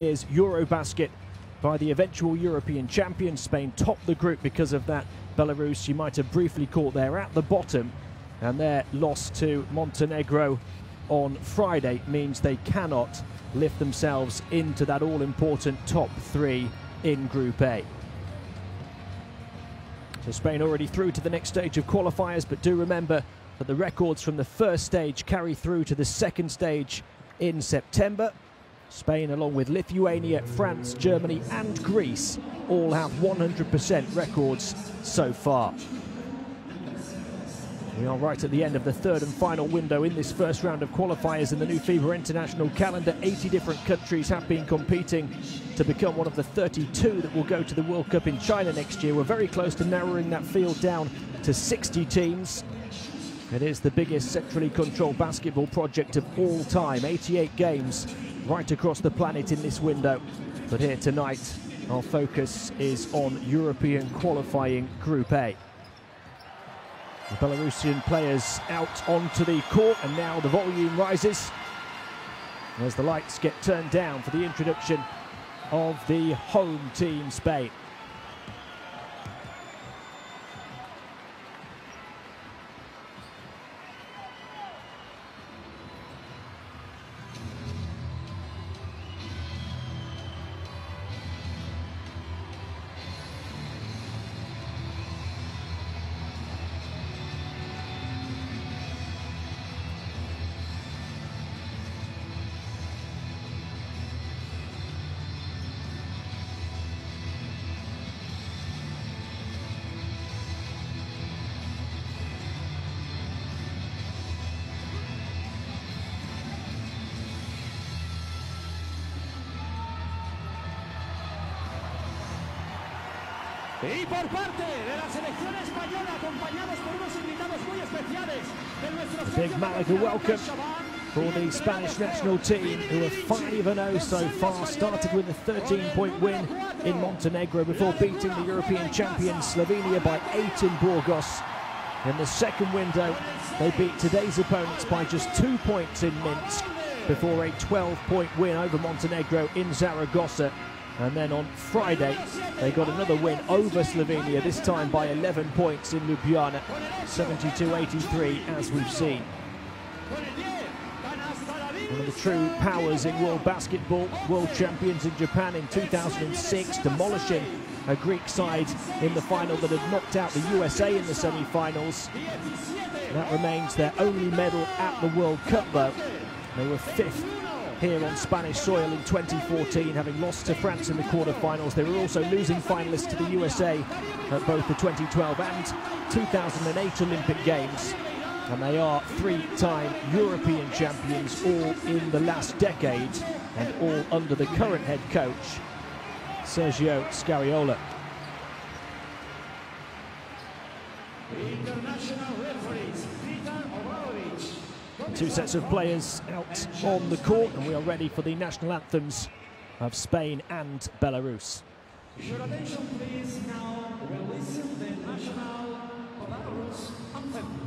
is Eurobasket by the eventual European champions. Spain topped the group because of that. Belarus, you might have briefly caught there at the bottom, and their loss to Montenegro on Friday means they cannot lift themselves into that all-important top three in Group A. So Spain already through to the next stage of qualifiers, but do remember that the records from the first stage carry through to the second stage in September. Spain, along with Lithuania, France, Germany and Greece, all have 100% records so far. We are right at the end of the third and final window in this first round of qualifiers in the new FIBA international calendar. 80 different countries have been competing to become one of the 32 that will go to the World Cup in China next year. We're very close to narrowing that field down to 60 teams. It is the biggest centrally controlled basketball project of all time. 88 games right across the planet in this window. But here tonight, our focus is on European qualifying Group A. The Belarusian players out onto the court, and now the volume rises as the lights get turned down for the introduction of the home team, Spain. Y por parte de la selección española, acompañados por unos invitados muy especiales de nuestros a big Malaga welcome for the Spanish national team, who are 5-0 so far. Started with a 13-point win in Montenegro before beating the European champions Slovenia by 8 in Burgos. In the second window, they beat today's opponents by just 2 points in Minsk before a 12-point win over Montenegro in Zaragoza. And then on Friday, they got another win over Slovenia, this time by 11 points in Ljubljana, 72-83, as we've seen. One of the true powers in world basketball, world champions in Japan in 2006, demolishing a Greek side in the final that had knocked out the USA in the semi-finals. That remains their only medal at the World Cup, though. They were 5th here on Spanish soil in 2014, having lost to France in the quarterfinals. They were also losing finalists to the USA at both the 2012 and 2008 Olympic Games. And they are 3-time European champions, all in the last decade, and all under the current head coach, Sergio Scariolo. Two sets of players out on the court, and we are ready for the national anthems of Spain and Belarus. Your attention please, now we'll listen to the national Belarus anthem.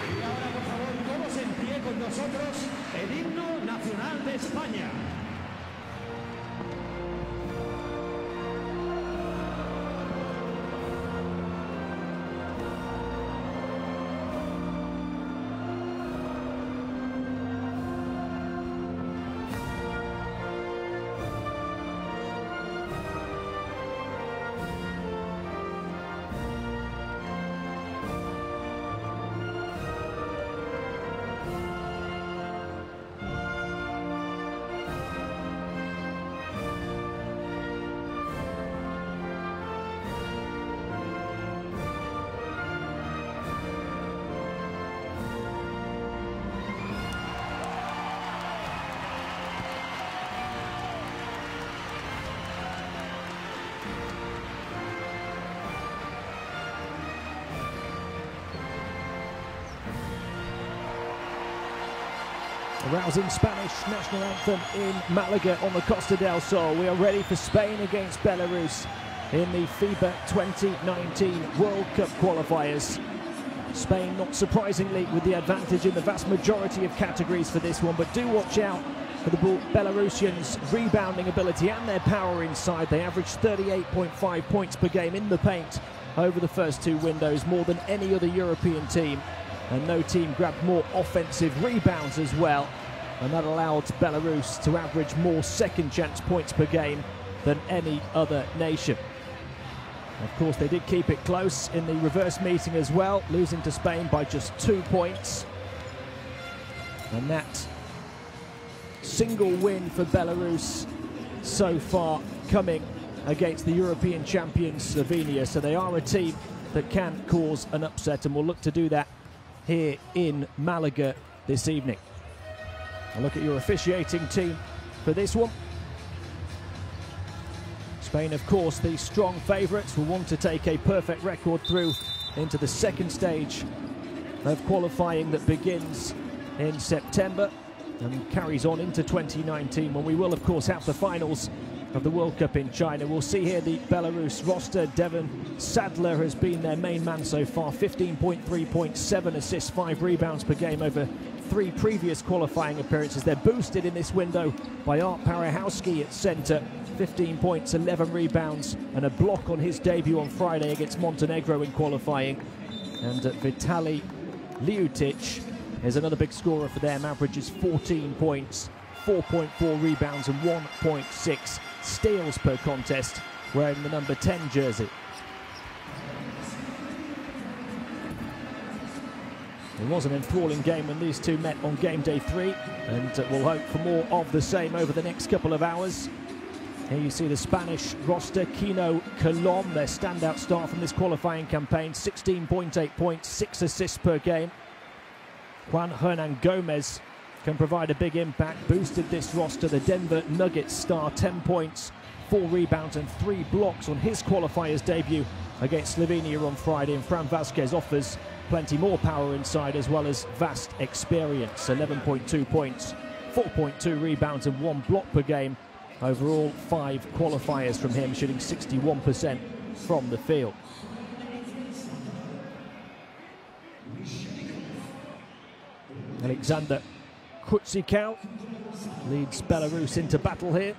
Y ahora, por favor, todos en pie con nosotros, el himno nacional de España. rousing Spanish national anthem in Malaga on the Costa del Sol. We are ready for Spain against Belarus in the FIBA 2019 World Cup qualifiers. Spain, not surprisingly, with the advantage in the vast majority of categories for this one, but do watch out for the Belarusians' rebounding ability and their power inside. They averaged 38.5 points per game in the paint over the first two windows, more than any other European team. And no team grabbed more offensive rebounds as well. And that allowed Belarus to average more second chance points per game than any other nation. Of course, they did keep it close in the reverse meeting as well, losing to Spain by just 2 points. And that single win for Belarus so far coming against the European champions Slovenia. So they are a team that can cause an upset, and will look to do that here in Malaga this evening. A look at your officiating team for this one. Spain, of course, the strong favourites, will want to take a perfect record through into the second stage of qualifying that begins in September and carries on into 2019, when we will, of course, have the finals of the World Cup in China. We'll see here the Belarus roster. Devon Sadler has been their main man so far. 15.3 points, 7 assists, 5 rebounds per game over 3 previous qualifying appearances. They're boosted in this window by Art Parahowski at centre. 15 points, 11 rebounds and a block on his debut on Friday against Montenegro in qualifying. And Vitali Liutic is another big scorer for them. Averages 14 points, 4.4 rebounds and 1.6 steals per contest, wearing the number 10 jersey. It was an enthralling game when these two met on game day 3, and we'll hope for more of the same over the next couple of hours. Here you see the Spanish roster. Kino Colom, their standout star from this qualifying campaign, 16.8 points, 6 assists per game. Juan Hernan Gomez can provide a big impact, boosted this roster. The Denver Nuggets star, 10 points, 4 rebounds and 3 blocks on his qualifiers debut against Slovenia on Friday. And Fran Vazquez offers plenty more power inside, as well as vast experience. 11.2 points, 4.2 rebounds and 1 block per game. Overall, 5 qualifiers from him, shooting 61% from the field. Alexander Kutsikau leads Belarus into battle here.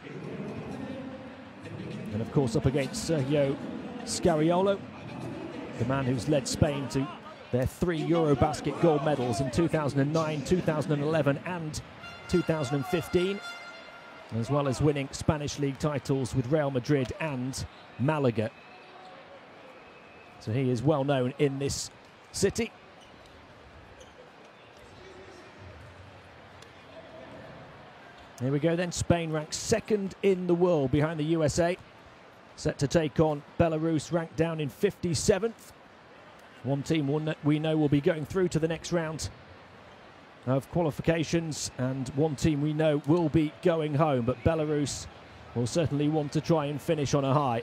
And of course up against Sergio Scariolo, the man who's led Spain to their 3 Eurobasket gold medals in 2009, 2011 and 2015, as well as winning Spanish league titles with Real Madrid and Malaga. So he is well known in this city. Here we go then. Spain ranked 2nd in the world behind the USA, set to take on Belarus, ranked down in 57th. One team we know will be going through to the next round of qualifications, and one team we know will be going home, but Belarus will certainly want to try and finish on a high.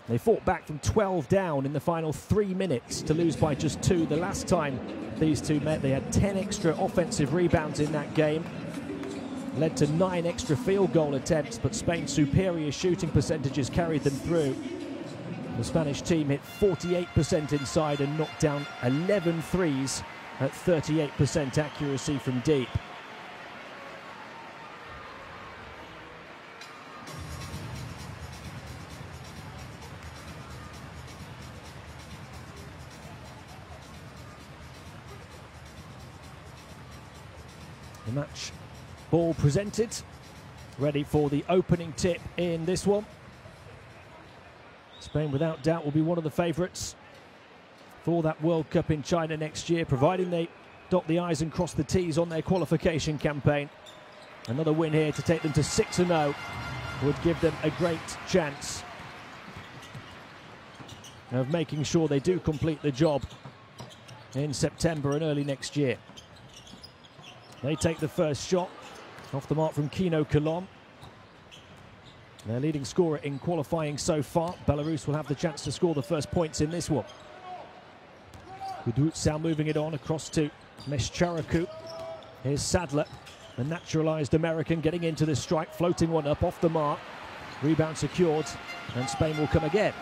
They fought back from 12 down in the final 3 minutes to lose by just 2. The last time these two met, they had 10 extra offensive rebounds in that game, led to 9 extra field goal attempts, but Spain's superior shooting percentages carried them through. The Spanish team hit 48% inside and knocked down 11 threes at 38% accuracy from deep. The match ball presented, ready for the opening tip in this one. Spain, without doubt, will be one of the favourites for that World Cup in China next year, providing they dot the I's and cross the T's on their qualification campaign. Another win here to take them to 6-0 would give them a great chance of making sure they do complete the job in September and early next year. They take the first shot off the mark from Kino Colom, their leading scorer in qualifying so far. Belarus will have the chance to score the first points in this one. Gudrutsal moving it on across to Mescharaku. Here's Sadler. The naturalised American getting into the strike, floating one up off the mark. Rebound secured, and Spain will come again.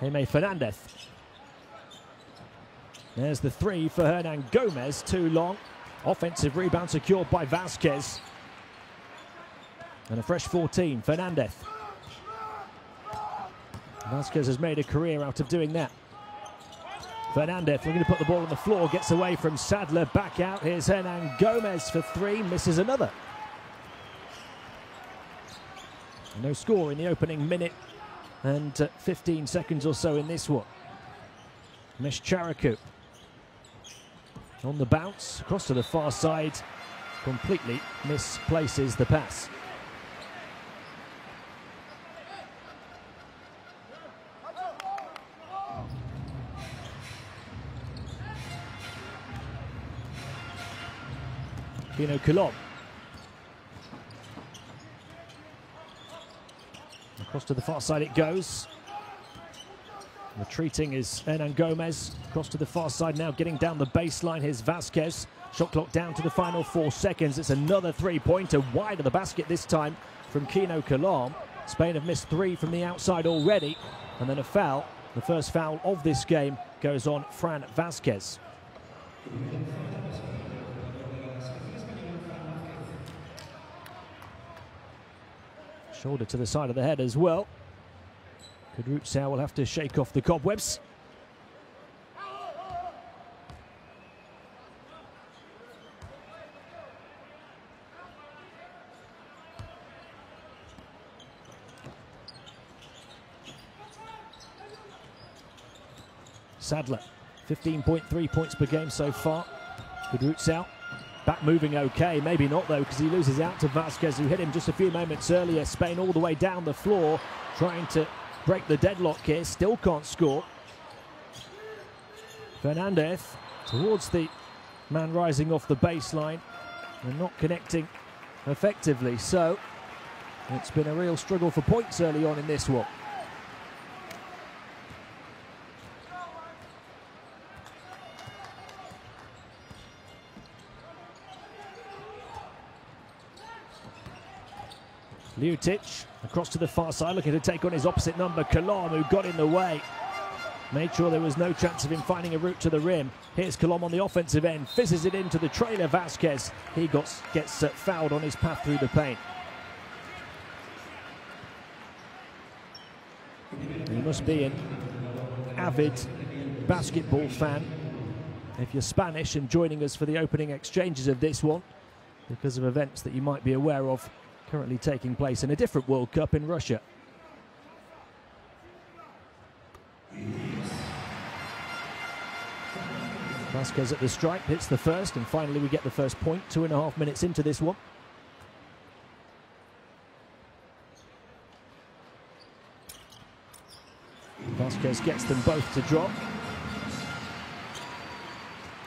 Jaime Fernandez. There's the three for Hernan Gomez, too long. Offensive rebound secured by Vasquez. And a fresh 14, Fernandez. Vasquez has made a career out of doing that. Fernandez looking to put the ball on the floor, gets away from Sadler, back out. Here's Hernan Gomez for three, misses another. No score in the opening minute and 15 seconds or so in this one. Meshcharaku on the bounce, across to the far side, completely misplaces the pass. Kino Coulomb. Across to the far side it goes. Retreating is Hernan Gomez. Across to the far side now, getting down the baseline. Here's Vasquez. Shot clock down to the final 4 seconds. It's another three-pointer wide of the basket this time from Kino Coulomb. Spain have missed 3 from the outside already. And then a foul. The first foul of this game goes on Fran Vasquez. Shoulder to the side of the head as well. Kudryavtseva will have to shake off the cobwebs. Sadler, 15.3 points per game so far. Kudryavtseva. Back moving okay, maybe not though, because he loses out to Vasquez, who hit him just a few moments earlier. Spain all the way down the floor, trying to break the deadlock here, still can't score. Fernandez towards the man rising off the baseline and not connecting effectively, so it's been a real struggle for points early on in this one. Liutic across to the far side, looking to take on his opposite number, Coulomb, who got in the way. Made sure there was no chance of him finding a route to the rim. Here's Coulomb on the offensive end, fizzes it into the trailer Vasquez. He gets fouled on his path through the paint. You must be an avid basketball fan if you're Spanish and joining us for the opening exchanges of this one, because of events that you might be aware of currently taking place in a different World Cup in Russia. Vasquez at the stripe, hits the first, and finally we get the first point, 2.5 minutes into this one. Vasquez gets them both to drop.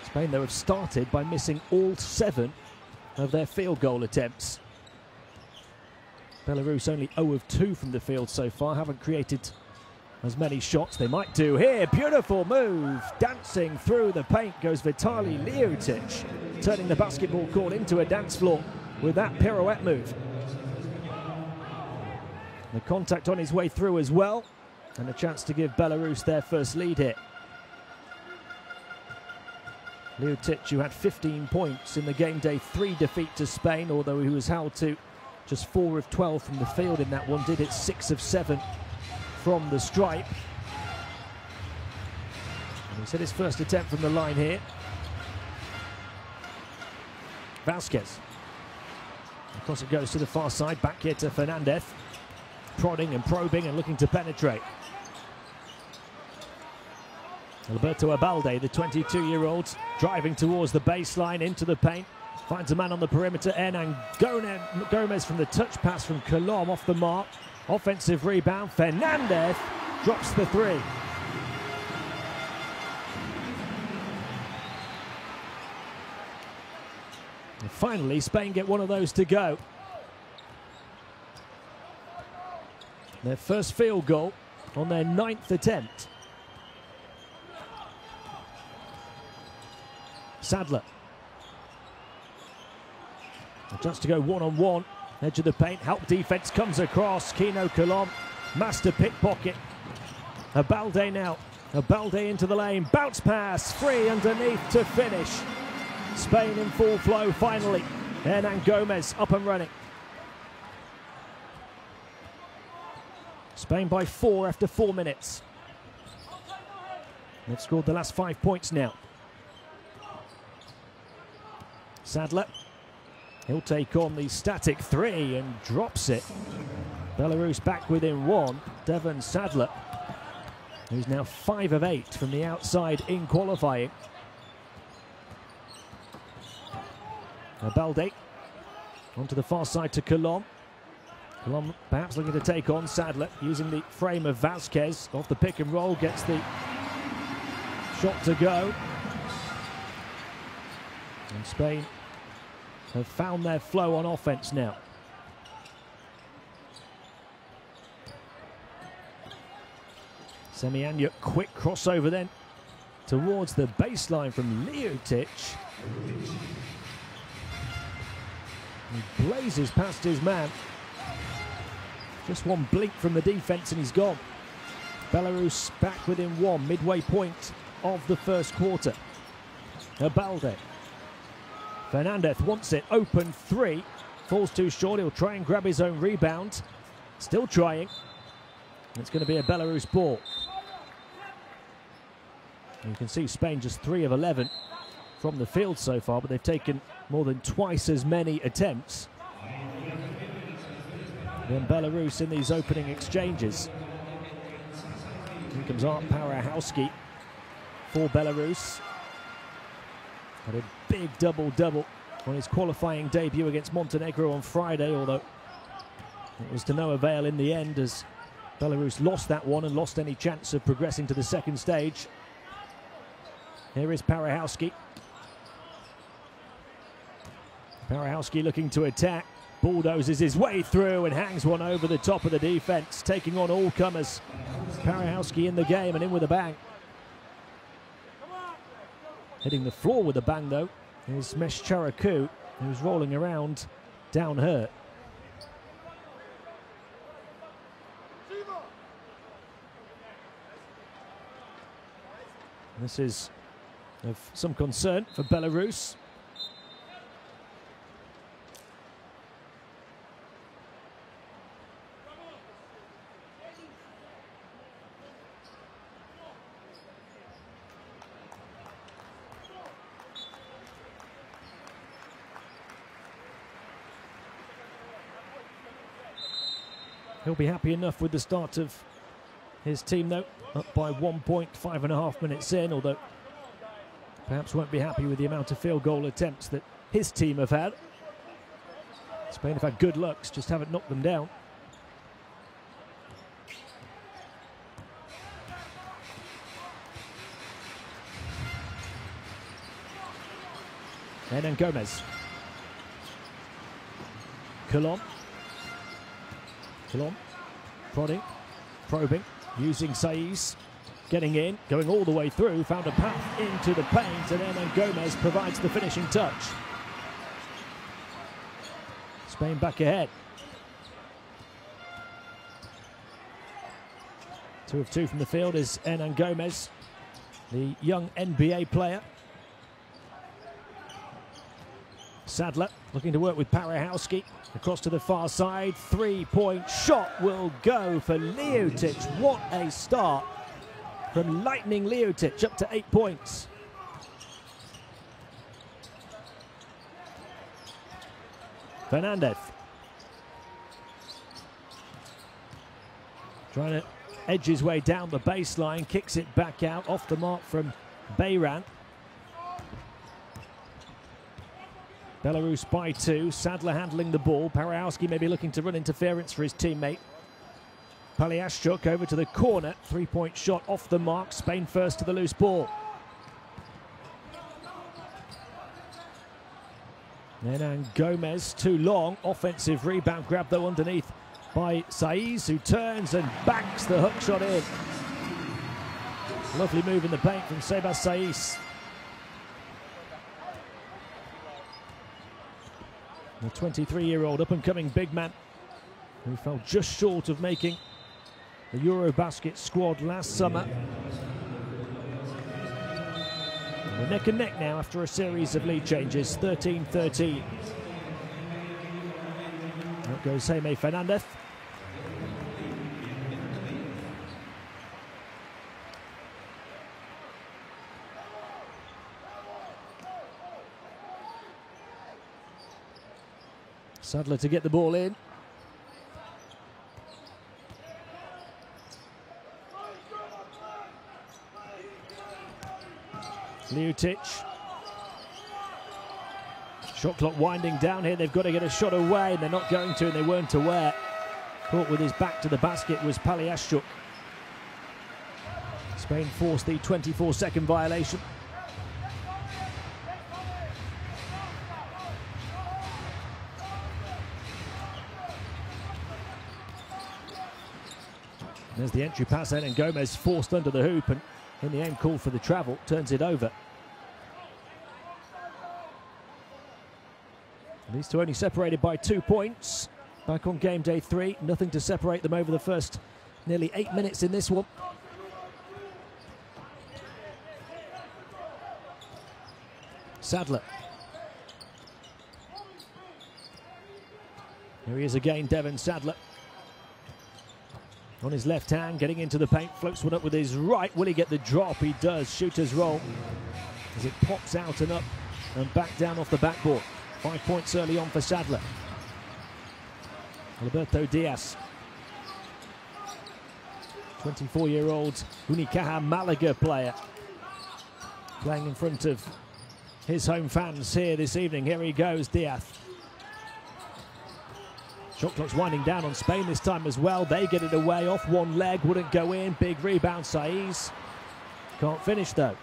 Spain, though, have started by missing all 7 of their field goal attempts. Belarus only 0 of 2 from the field so far, haven't created as many shots. They might do here. Beautiful move. Dancing through the paint goes Vitaly Liutic, turning the basketball court into a dance floor with that pirouette move. The contact on his way through as well, and a chance to give Belarus their first lead here. Liutic, who had 15 points in the game day 3 defeat to Spain, although he was held to just 4 of 12 from the field in that one, did it 6 of 7 from the stripe. And he's hit his first attempt from the line here. Vasquez. Across it goes to the far side, back here to Fernandez. Prodding and probing and looking to penetrate. Alberto Abalde, the 22-year-old, driving towards the baseline, into the paint. Finds a man on the perimeter, Hernan Gomez from the touch pass from Coulomb off the mark. Offensive rebound, Fernandez drops the 3. And finally, Spain get one of those to go. Their first field goal on their 9th attempt. Sadler. Just to go one-on-one. Edge of the paint. Help defense comes across. Kino Colom. Master pickpocket. Abalde now. Abalde into the lane. Bounce pass. Free underneath to finish. Spain in full flow finally. Hernan Gomez up and running. Spain by 4 after 4 minutes. They've scored the last 5 points now. Sadler. He'll take on the static 3 and drops it. Belarus back within 1. Devon Sadler, who's now 5 of 8 from the outside in qualifying. Abalde onto the far side to Colom. Colom perhaps looking to take on Sadler, using the frame of Vasquez. Off the pick and roll, gets the shot to go. And Spain have found their flow on offense now. Semyanyuk, quick crossover then towards the baseline from Leotic. He blazes past his man. Just one blink from the defense and he's gone. Belarus back within 1, midway point of the first quarter. Abalde. Fernandez wants it, open 3. Falls too short, he'll try and grab his own rebound. Still trying. It's going to be a Belarus ball. You can see Spain just 3 of 11 from the field so far, but they've taken more than twice as many attempts than Belarus in these opening exchanges. Here comes Art Parahowski for Belarus. Had a big double-double on his qualifying debut against Montenegro on Friday, although it was to no avail in the end as Belarus lost that one and lost any chance of progressing to the second stage. Here is Parahowski. Parahowski looking to attack. Bulldozes his way through and hangs one over the top of the defense, taking on all comers. Parahowski in the game and in with a bang. Hitting the floor with a bang though is Mesh Charaku, who's rolling around down hurt. This is of some concern for Belarus. He'll be happy enough with the start of his team though, up by 1 point, 5.5 minutes in, although perhaps won't be happy with the amount of field goal attempts that his team have had. Spain have had good looks, just haven't knocked them down. Hernan Gomez. Colom. Colom prodding, probing, using Saiz, getting in, going all the way through, found a path into the paint, and Hernan Gomez provides the finishing touch. Spain back ahead. 2 of 2 from the field is Hernan Gomez, the young NBA player. Sadler looking to work with Parahowski. Across to the far side, 3-point shot will go for Leotic. What a start from Lightning Leotic, up to 8 points. Fernandez. Trying to edge his way down the baseline, kicks it back out, off the mark from Bayran. Belarus by 2, Sadler handling the ball. Parahowski maybe looking to run interference for his teammate. Paliashchuk over to the corner, 3-point shot off the mark. Spain first to the loose ball. Hernan Gomez, too long. Offensive rebound grab though underneath by Saiz, who turns and backs the hook shot in. Lovely move in the paint from Sebas Saiz. The 23-year-old up-and-coming big man who fell just short of making the Eurobasket squad last summer. And we're neck and neck now after a series of lead changes, 13-13. Out goes Jaime Fernandez. Sadler to get the ball in. Lutic. Shot clock winding down here. They've got to get a shot away, and they're not going to, and they weren't aware. Caught with his back to the basket was Paliashchuk. Spain forced the 24-second violation. There's the entry pass in, and Gomez forced under the hoop, and in the end called for the travel, turns it over. And these two only separated by 2 points. Back on game day 3, nothing to separate them over the first nearly 8 minutes in this one. Sadler. Here he is again, Devon Sadler. On his left hand, getting into the paint, floats one up with his right. Will he get the drop? He does. Shooter's roll as it pops out and up and back down off the backboard. 5 points early on for Sadler. Alberto Diaz. 24-year-old Unicaja Malaga player. Playing in front of his home fans here this evening. Here he goes, Diaz. Shot clock's winding down on Spain this time as well. They get it away off one leg, wouldn't go in. Big rebound, Saiz. Can't finish though.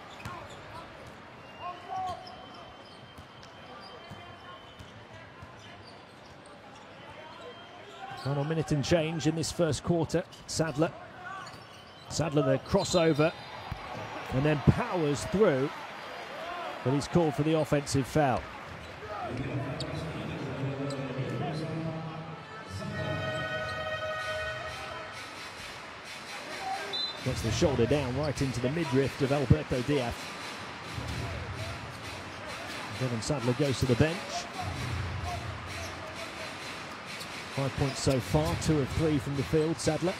Final minute and change in this first quarter. Sadler the crossover and then powers through, but he's called for the offensive foul. Gets the shoulder down right into the midriff of Alberto Diaz. Devon Sadler goes to the bench. 5 points so far, 2 of 3 from the field, Sadler.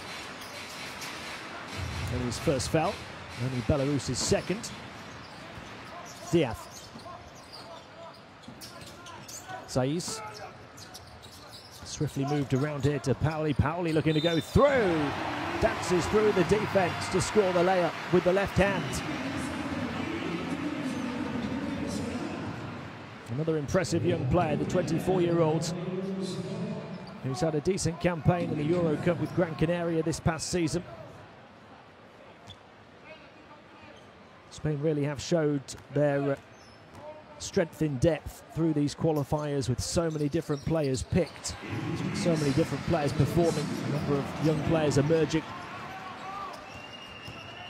And his first foul, only Belarus' second. Diaz. Saiz. Swiftly moved around here to Pauli. Pauli looking to go through. Dances through the defense to score the layup with the left hand. Another impressive young player, the 24-year-old, who's had a decent campaign in the Euro Cup with Gran Canaria this past season. Spain really have showed their strength in depth through these qualifiers, with so many different players picked, so many different players performing, a number of young players emerging.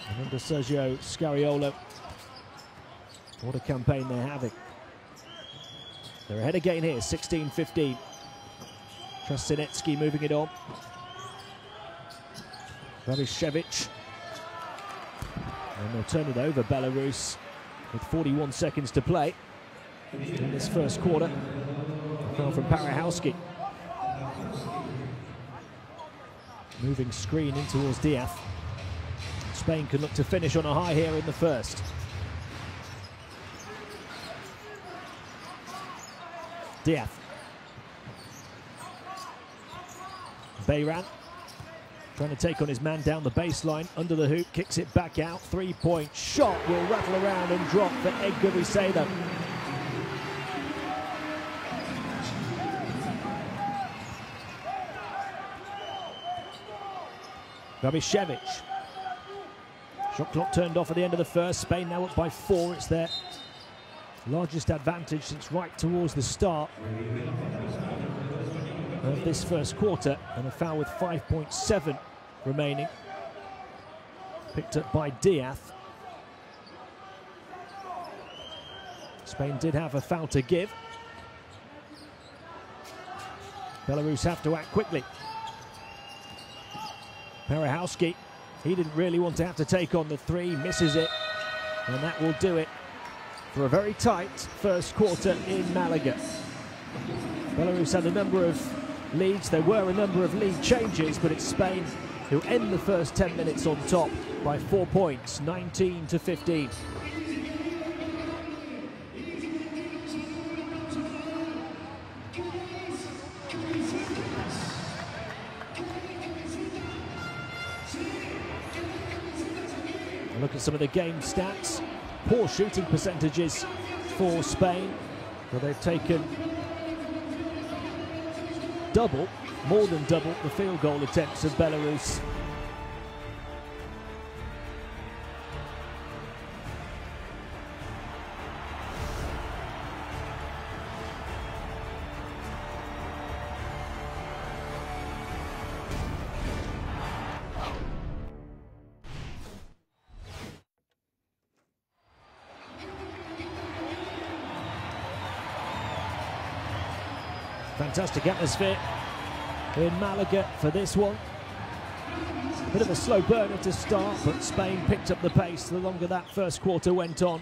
And under Sergio Scariolo, what a campaign they're having. They're ahead again here, 16-15. Trustinetsky moving it on. Babishevich. And they'll turn it over, Belarus, with 41 seconds to play in this first quarter. Foul from Parahowski. Moving screen in towards Diaz. Spain can look to finish on a high here in the first. Diaz. Bayran trying to take on his man down the baseline, under the hoop, kicks it back out. 3-point shot will rattle around and drop for Edgar Vicedo. Babishevich. Shot clock turned off at the end of the first. Spain now up by 4. It's their largest advantage since right towards the start of this first quarter, and a foul with 5.7 remaining, picked up by Diaz. Spain did have a foul to give. Belarus have to act quickly. Parahowski, he didn't really want to have to take on the three, misses it, and that will do it for a very tight first quarter in Malaga. Belarus had a number of leads, there were a number of lead changes, but it's Spain who end the first 10 minutes on top by 4 points, 19-15. Look at some of the game stats. Poor shooting percentages for Spain, but they've taken double, more than double, the field goal attempts of Belarus. Fantastic atmosphere in Malaga for this one. Bit of a slow burner to start, but Spain picked up the pace the longer that first quarter went on.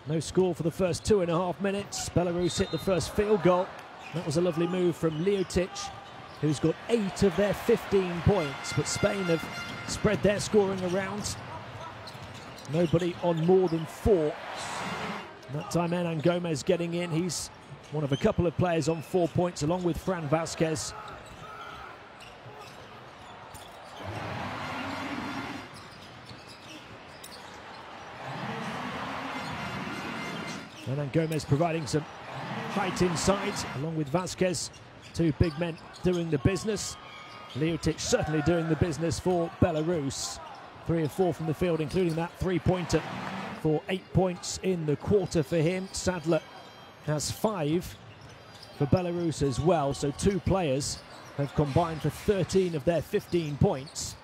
No score for the first 2.5 minutes. Belarus hit the first field goal. That was a lovely move from Liotic, who's got 8 of their 15 points, but Spain have spread their scoring around. Nobody on more than 4. That time Hernan Gomez getting in. He's one of a couple of players on 4 points, along with Fran Vasquez. Hernan Gomez providing some height inside, along with Vasquez. 2 big men doing the business. Liotic certainly doing the business for Belarus. 3 of 4 from the field, including that 3-pointer for 8 points in the quarter for him. Sadler has 5 for Belarus as well, so 2 players have combined for 13 of their 15 points.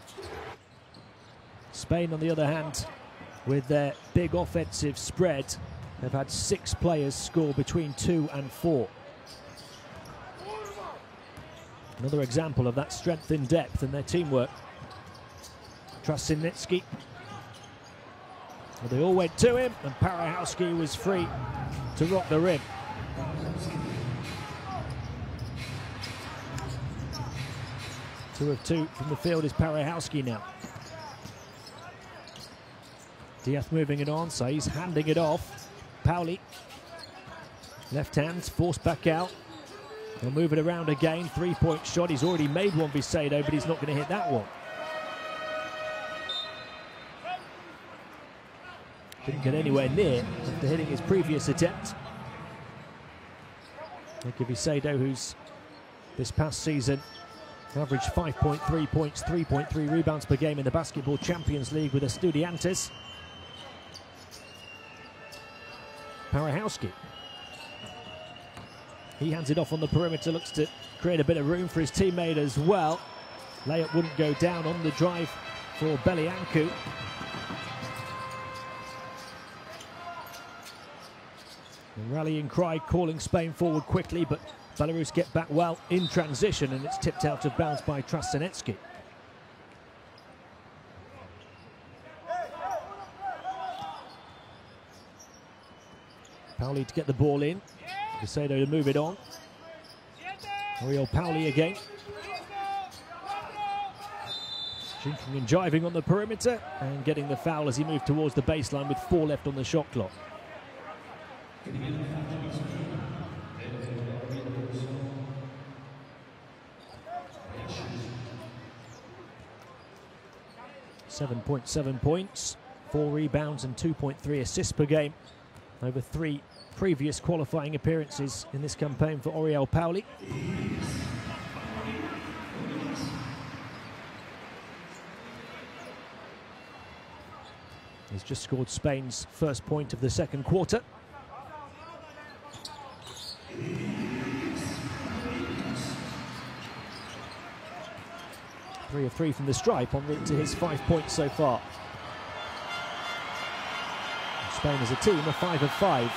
Spain, on the other hand, with their big offensive spread, have had 6 players score between 2 and 4. Another example of that strength in depth and their teamwork. Trasinetsky. Well, they all went to him, and Parahowski was free to rock the rim. Two of 2 from the field is Parahowski now. Diaz moving it on, so he's handing it off. Pauli, left hand, forced back out. He'll move it around again, 3-point shot. He's already made one, Vicedo, but he's not going to hit that one. Didn't get anywhere near after hitting his previous attempt. Look at Vicedo, who's this past season averaged 5.3 points, 3.3 rebounds per game in the Basketball Champions League with Estudiantes. Parahowski. He hands it off on the perimeter, looks to create a bit of room for his teammate as well. Layup wouldn't go down on the drive for Beliancu. The rallying cry calling Spain forward quickly, but Belarus get back well in transition, and it's tipped out of bounds by Trasinetsky. Pauli to get the ball in. Vicedo to move it on. Oriol Pauli again. Jinking and jiving on the perimeter and getting the foul as he moved towards the baseline with 4 left on the shot clock. .7 points, 4 rebounds and 2.3 assists per game over 3 previous qualifying appearances in this campaign for Oriol Pauli. He's just scored Spain's first point of the second quarter. Three of 3 from the stripe, en route to his 5 points so far. Spain as a team are 5 of 5.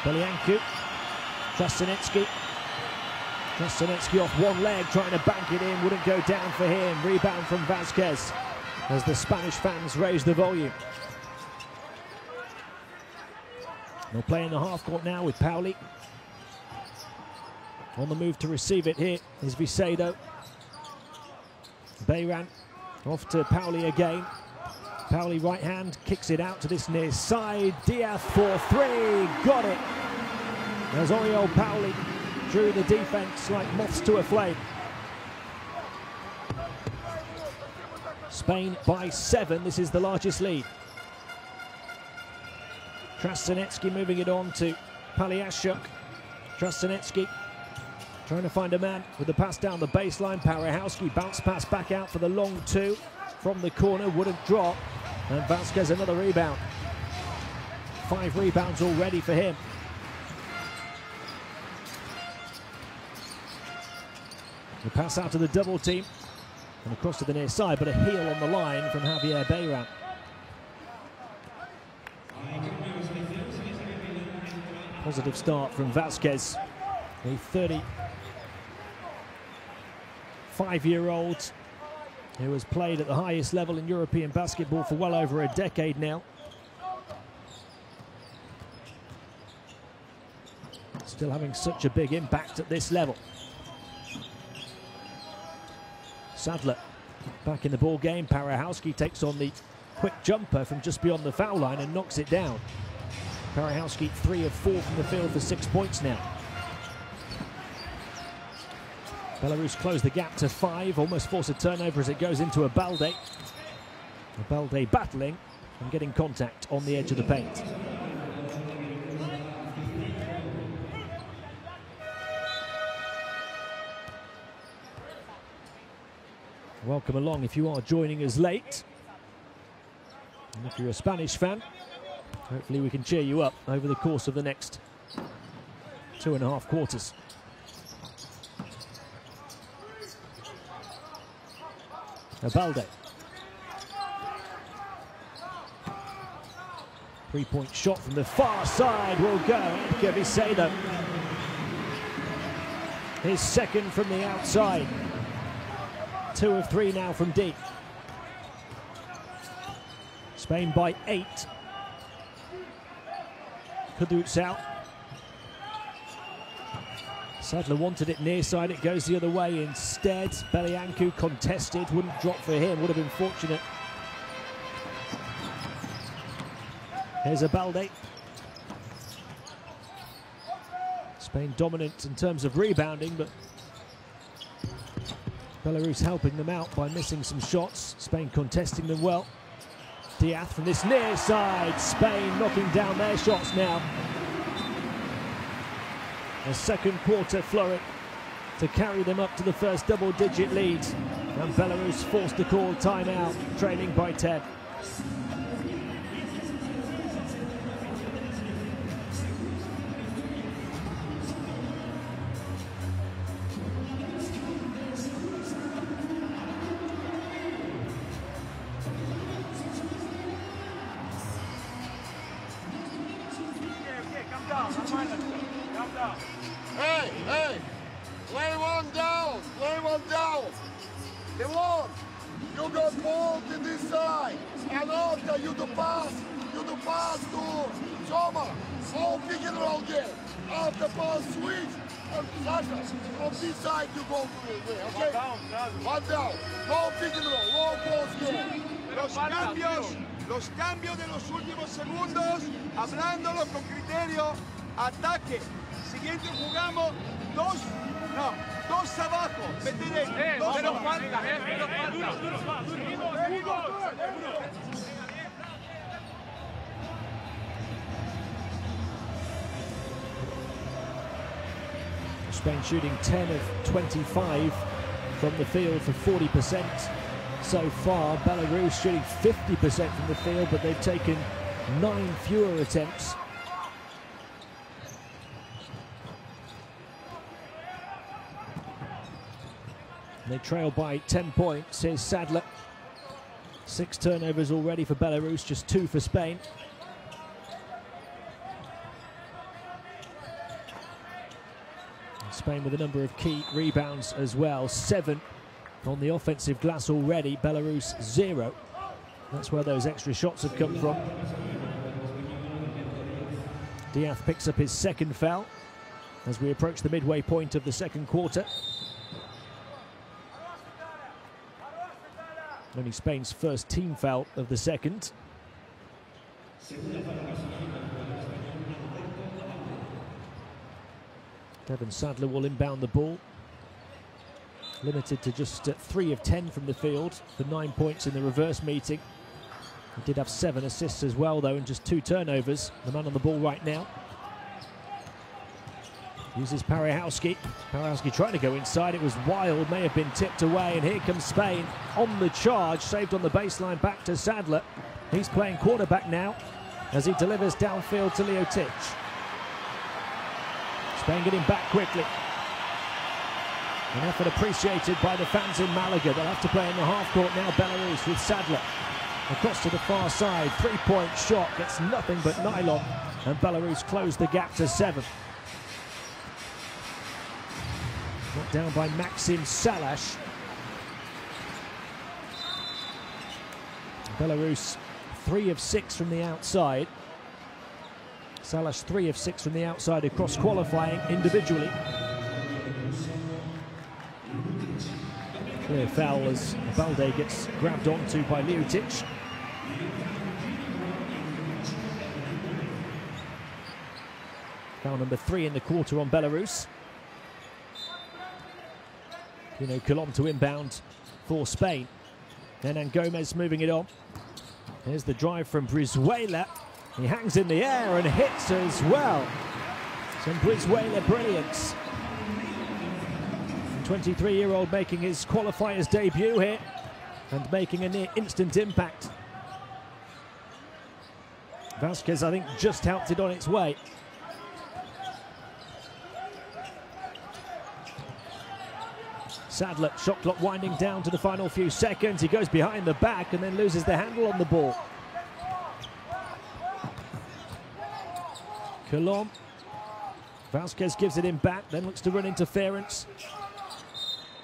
Belianku, Trustinetsky off one leg, trying to bank it in, wouldn't go down for him. Rebound from Vasquez as the Spanish fans raise the volume. They'll play in the half court now with Pauli. On the move to receive it here is Vicedo. Bayran off to Pauli again. Pauli right hand, kicks it out to this near side. Diaz for three, got it. As Oriol Pauli drew the defense like moths to a flame. Spain by 7, this is the largest lead. Trustinetsky moving it on to Paliashuk. Trustinetsky trying to find a man with the pass down the baseline. Parahowski bounce pass back out for the long two from the corner, wouldn't drop. And Vasquez another rebound. 5 rebounds already for him. The pass out to the double team and across to the near side, but a heel on the line from Javier Bayran. Positive start from Vasquez, the 35-year-old who has played at the highest level in European basketball for well over a decade now. Still having such a big impact at this level. Sadler back in the ball game. Parahowski takes on the quick jumper from just beyond the foul line and knocks it down. Parahowski 3 of 4 from the field for 6 points now. Belarus closed the gap to 5, almost force a turnover as it goes into Abalde. Abalde battling and getting contact on the edge of the paint. Welcome along if you are joining us late. And if you're a Spanish fan, hopefully we can cheer you up over the course of the next 2.5 quarters. Abalde. 3-point shot from the far side will go. Edgar Vicedo. His second from the outside. 2 of 3 now from deep. Spain by 8. Kudus out. Sadler wanted it near side, it goes the other way instead. Belianku contested, wouldn't drop for him, would have been fortunate. Here's Abalde. Spain dominant in terms of rebounding, but Belarus helping them out by missing some shots. Spain contesting them well. Diaz from this near side. Spain knocking down their shots now. A second quarter flurry to carry them up to the first double-digit lead. And Belarus forced to call timeout, trailing by 10. Hey, play one down. Come on, you got ball to this side, and after you do pass to Soma, all pick and roll game. After pass switch, and Sasha, from this side you go to it, okay? One down, no pick and roll, no post game. Los cambios de los últimos segundos, hablándolo con criterio, ataque. Siguiente jugamos dos abajo, meter dos pero falta. Spain shooting 10 of 25 from the field for 40% so far. Belarus shooting 50% from the field, but they've taken 9 fewer attempts. They trail by 10 points. Here's Sadler. 6 turnovers already for Belarus, just 2 for Spain. Spain with a number of key rebounds as well. 7 on the offensive glass already. Belarus 0. That's where those extra shots have come from. Diaz picks up his second foul as we approach the midway point of the second quarter. Only Spain's first team foul of the second. Devon Sadler will inbound the ball. Limited to just 3 of 10 from the field for 9 points in the reverse meeting. He did have 7 assists as well, though, and just 2 turnovers. The man on the ball right now. Uses Parahowski. Parahowski trying to go inside. It was wild, may have been tipped away, and here comes Spain on the charge. Saved on the baseline, back to Sadler. He's playing quarterback now as he delivers downfield to Leotic. Spain getting back quickly. An effort appreciated by the fans in Malaga. They'll have to play in the half court now. Belarus with Sadler across to the far side. 3-point shot gets nothing but nylon, and Belarus closed the gap to 7. Knocked down by Maxim Salash. Belarus 3 of 6 from the outside. Salash 3 of 6 from the outside across qualifying individually. Clear foul as Balde gets grabbed onto by Leotic. Foul number 3 in the quarter on Belarus. Colom to inbound for Spain. Hernan Gomez moving it on. Here's the drive from Brizuela. He hangs in the air and hits as well. Some Brizuela brilliance. 23-year-old making his qualifiers debut here and making a near instant impact. Vasquez, I think, just helped it on its way. Sadler, shot clock winding down to the final few seconds. He goes behind the back and then loses the handle on the ball. Colom. Vasquez gives it in back, then looks to run interference.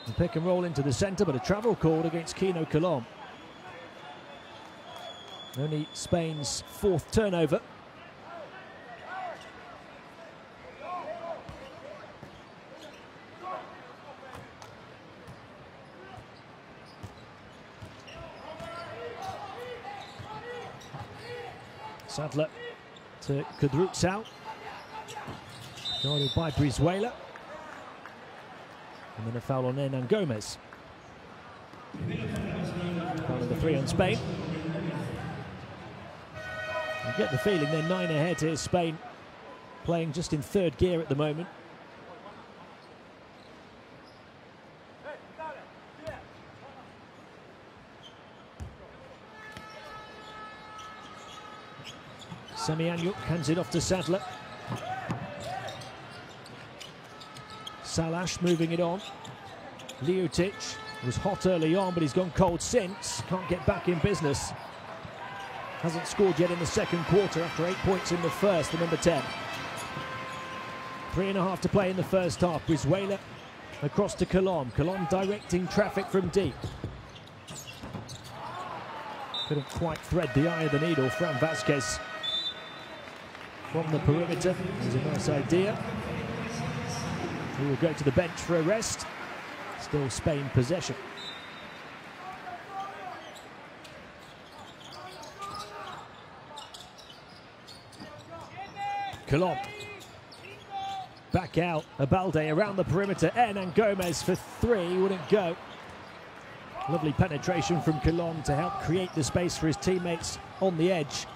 And pick and roll into the centre, but a travel called against Kino Colom. Only Spain's 4th turnover. Sadler to Kudrutsau, guarded by Brizuela. And then a foul on Hernan Gomez. Foul number 3 on Spain. You get the feeling they're 9 ahead here. Spain playing just in 3rd gear at the moment. Semianyuk hands it off to Sadler. Salash moving it on. Leotic was hot early on, but he's gone cold since. Can't get back in business. Hasn't scored yet in the second quarter after 8 points in the first, the number 10. 3.5 to play in the first half. Brizuela across to Colom. Colom directing traffic from deep. Couldn't quite thread the eye of the needle. Fran Vasquez from the perimeter. There's a nice idea. He will go to the bench for a rest. Still Spain possession. Colom. Back out. Abalde around the perimeter. Hernan Gomez for 3. Wouldn't go. Lovely penetration from Colom to help create the space for his teammates on the edge.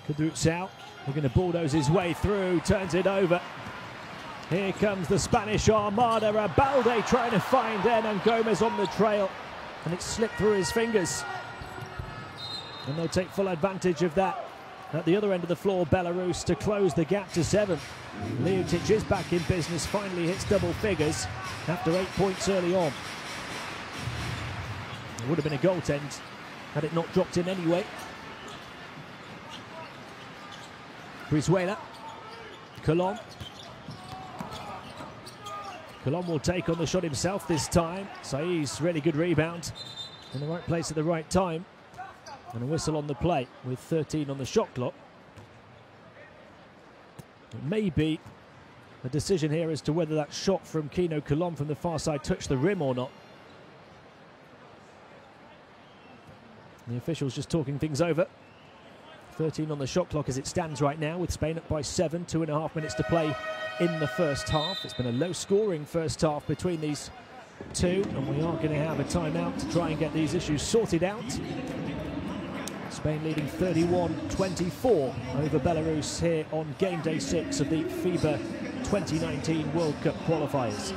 Kudrutsau, we're going to bulldoze his way through, turns it over. Here comes the Spanish Armada. Abalde trying to find Hernan Gomez on the trail, and it slipped through his fingers. And they'll take full advantage of that. At the other end of the floor, Belarus to close the gap to 7. Leotic is back in business, finally hits double figures after 8 points early on. It would have been a goaltend had it not dropped in anyway. Brizuela. Colom. Colom will take on the shot himself this time. Sai's really good rebound. In the right place at the right time. And a whistle on the play with 13 on the shot clock. It may be a decision here as to whether that shot from Kino Colom from the far side touched the rim or not. The officials just talking things over. 13 on the shot clock as it stands right now, with Spain up by 7, 2.5 minutes to play in the first half. It's been a low-scoring first half between these two, and we are going to have a timeout to try and get these issues sorted out. Spain leading 31-24 over Belarus here on game day 6 of the FIBA 2019 World Cup qualifiers.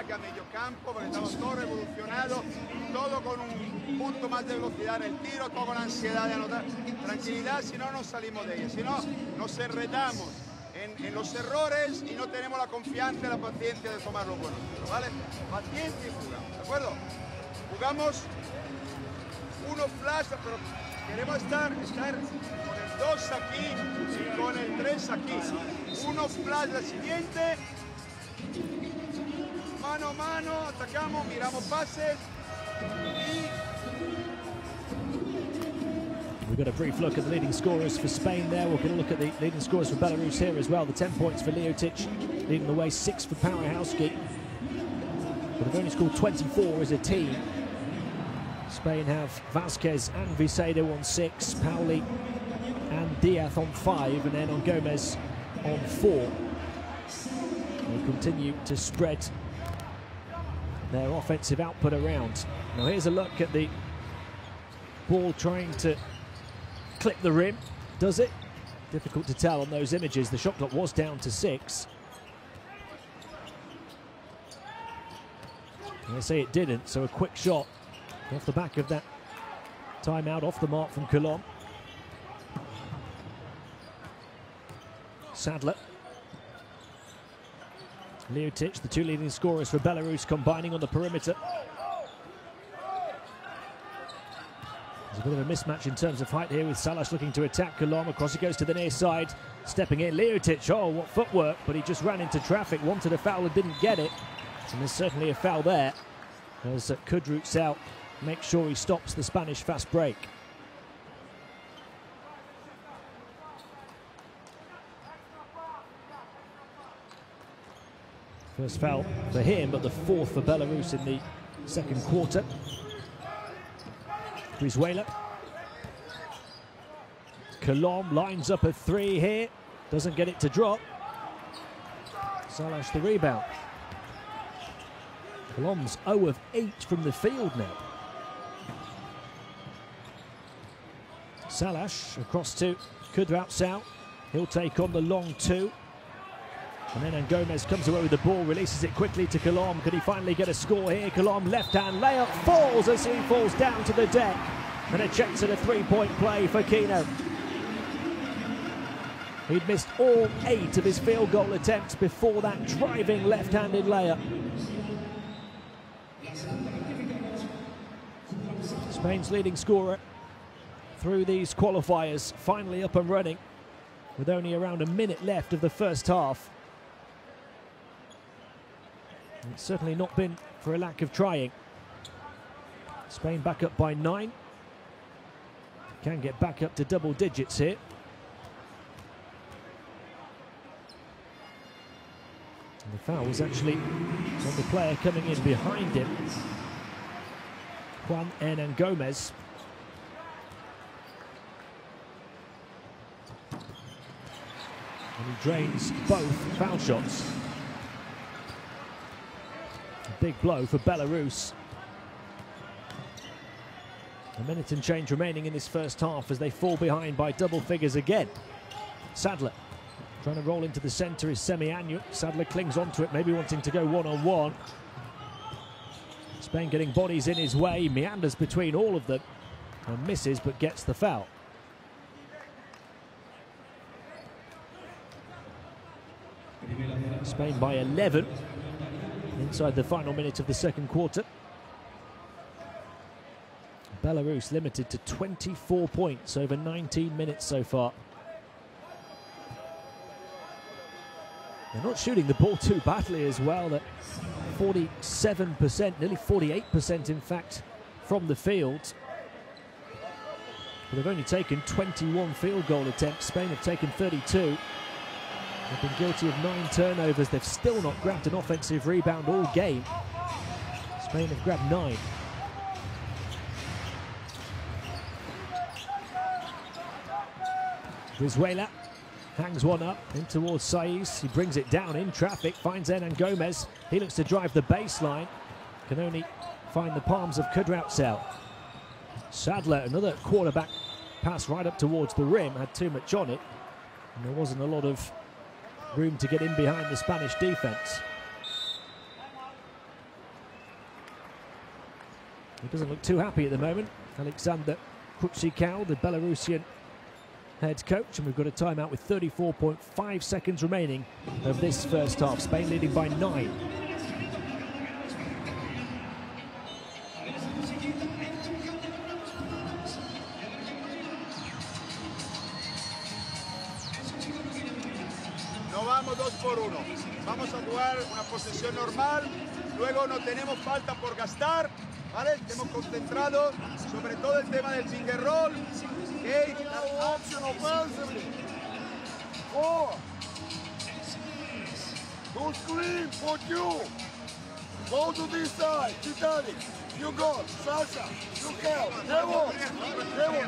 A medio campo, porque estamos todos revolucionados, todo con un punto más de velocidad en el tiro, todo con ansiedad de anotar. Tranquilidad, si no nos salimos de ella, si no nos enredamos en los errores y no tenemos la confianza y la paciencia de tomar los buenos tiros, ¿vale? Paciencia y jugamos, ¿de acuerdo? Jugamos uno flash, pero queremos estar con el 2 aquí y con el 3 aquí. Uno flash la siguiente. Mano a mano, atacamos, miramos pases y... We've got a brief look at the leading scorers for Spain there. We're going to look at the leading scorers for Belarus here as well. The 10 points for Leotic, leading the way, 6 for Powerhouski. But they've only scored 24 as a team. Spain have Vasquez and Vicedo on 6, Pauli and Diaz on 5, and then on Gomez on 4. They continue to spread their offensive output around. Now here's a look at the ball trying to clip the rim. Does it? Difficult to tell on those images. The shot clock was down to 6. And they say it didn't, so a quick shot off the back of that timeout, off the mark from Colom. Sadler. Leotic, the 2 leading scorers for Belarus, combining on the perimeter. There's a bit of a mismatch in terms of height here, with Salas looking to attack Colom. Across he goes to the near side, stepping in. Leotic, oh, what footwork, but he just ran into traffic, wanted a foul and didn't get it. And there's certainly a foul there, as Kudrut's out, make sure he stops the Spanish fast break. First foul for him, but the 4th for Belarus in the second quarter. Brizuela. Colom lines up a 3 here. Doesn't get it to drop. Salas the rebound. Colom's 0 of 8 from the field now. Salas across to Kudrut. He'll take on the long 2. And then Gomez comes away with the ball, releases it quickly to Colom. Could he finally get a score here? Colom left-hand layup, falls as he falls down to the deck. And a checks at a 3-point play for Kino. He'd missed all 8 of his field goal attempts before that driving left-handed layup. Spain's leading scorer through these qualifiers, finally up and running with only around a minute left of the first half. It's certainly not been for a lack of trying. Spain back up by 9. Can get back up to double digits here. And the foul was actually on the player coming in behind him, Juan Hernan Gomez. And he drains both foul shots. A big blow for Belarus. A minute and change remaining in this first half as they fall behind by double figures again. Sadler trying to roll into the centre is Semianyu. Sadler clings onto it, maybe wanting to go one-on-one. Spain getting bodies in his way, meanders between all of them and misses but gets the foul. Spain by 11 inside the final minute of the second quarter. Belarus limited to 24 points over 19 minutes so far. They're not shooting the ball too badly as well, at 47%, nearly 48% in fact, from the field. But they've only taken 21 field goal attempts. Spain have taken 32. They've been guilty of 9 turnovers. They've still not grabbed an offensive rebound all game. Spain have grabbed 9. Brizuela hangs one up in towards Saiz. He brings it down in traffic, finds Hernan Gomez. He looks to drive the baseline. Can only find the palms of Kudrautsel. Sadler, another quarterback pass right up towards the rim, had too much on it. And there wasn't a lot of room to get in behind the Spanish defense. He doesn't look too happy at the moment. Alexander Krutsikau, the Belarusian head coach, and we've got a timeout with 34.5 seconds remaining of this first half. Spain leading by 9. No vamos 2 por 1. Vamos a jugar una posesión normal. Luego no tenemos falta por gastar, ¿vale? Estemos concentrados sobre todo el tema del pick and roll. Okay. No option offensively. 4. Go screen for you. Go to this side. Titanic. You go. Sasha. You help. Devon.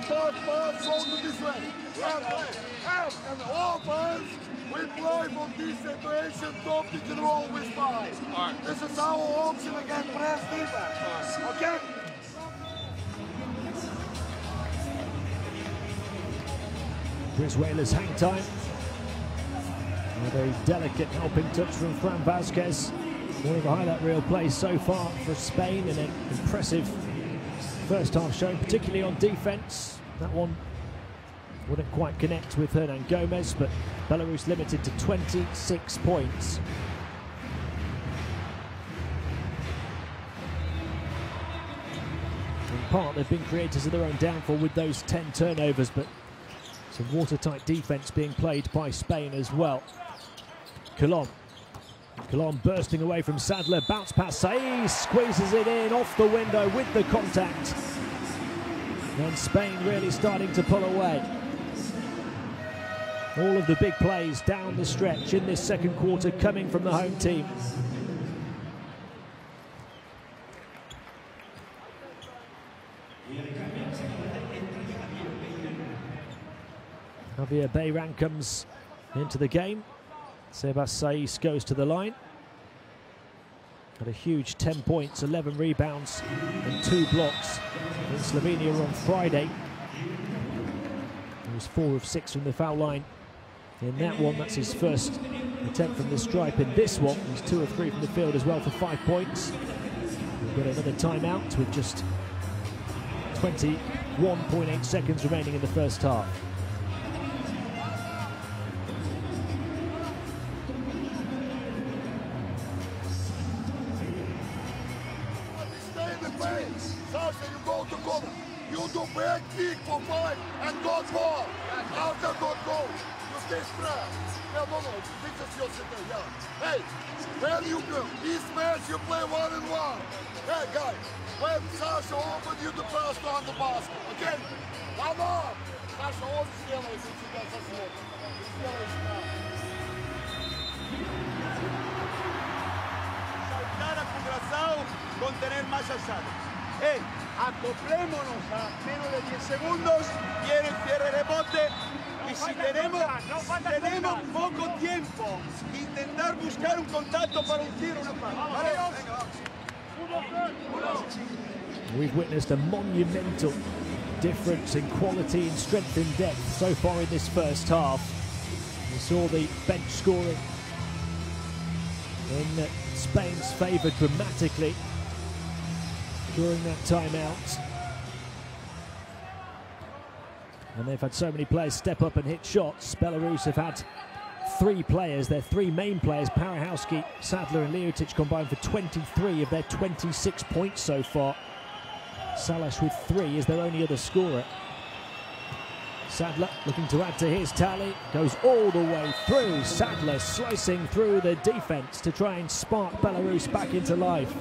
Pass. Go to this way. And offense. We play from this situation. Don't pick and roll with 5. Right. This is our option against press defense. Right. Okay? Brizuela's hang time. A very delicate helping touch from Fran Vazquez. One of the highlight reel plays so far for Spain, and an impressive first half showing, particularly on defense. That one wouldn't quite connect with Hernan Gomez, but Belarus limited to 26 points. In part, they've been creators of their own downfall with those 10 turnovers, but some watertight defense being played by Spain as well. Colon bursting away from Sadler, bounce pass, Saiz squeezes it in off the window with the contact. And Spain really starting to pull away. All of the big plays down the stretch in this second quarter coming from the home team. Javier Bayran comes into the game. Sebas Saiz goes to the line. Had a huge 10 points, 11 rebounds and 2 blocks in Slovenia on Friday. He was 4 of 6 from the foul line in that one. That's his first attempt from the stripe in this one. He's 2 of 3 from the field as well for 5 points. We've got another timeout with just 21.8 seconds remaining in the first half. Sasha, you go to corner. You do back kick for 5 and go ball. After go. You stay strong. Yeah, no. This is your situation. Yeah. Hey, when you go, this match you play 1-on-1. Hey, guys, when Sasha open you the pass on the basket, okay? Come on. Sasha, он сделает у тебя заслон. Сделаешь так. Saltar a Kudrautsel con tener más alzada. Hey, acoplémonos a menos de 10 segundos, viene el cierre rebote, y si tenemos poco tiempo, intentar buscar un contacto para un tiro, una falta. We've witnessed a monumental difference in quality and strength in depth so far in this first half. We saw the bench scoring in Spain's favour dramatically during that timeout. And they've had so many players step up and hit shots. Belarus have had three players, their three main players, Parahowski, Sadler and Leotic, combined for 23 of their 26 points so far. Salash with 3 is their only other scorer. Sadler looking to add to his tally, goes all the way through. Sadler slicing through the defense to try and spark Belarus back into life.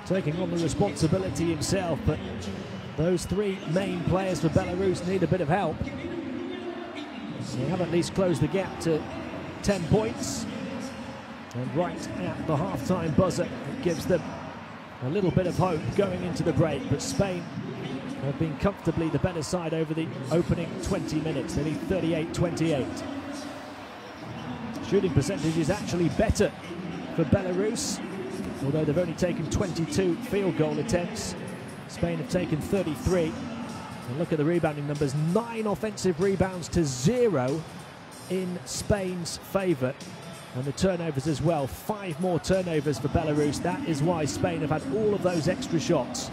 Taking on the responsibility himself, but those three main players for Belarus need a bit of help. They have at least closed the gap to 10 points. And right at the half-time buzzer, it gives them a little bit of hope going into the break. But Spain have been comfortably the better side over the opening 20 minutes. They lead 38-28. Shooting percentage is actually better for Belarus, although they've only taken 22 field goal attempts. Spain have taken 33. And look at the rebounding numbers, 9 offensive rebounds to 0 in Spain's favour. And the turnovers as well, 5 more turnovers for Belarus. That is why Spain have had all of those extra shots.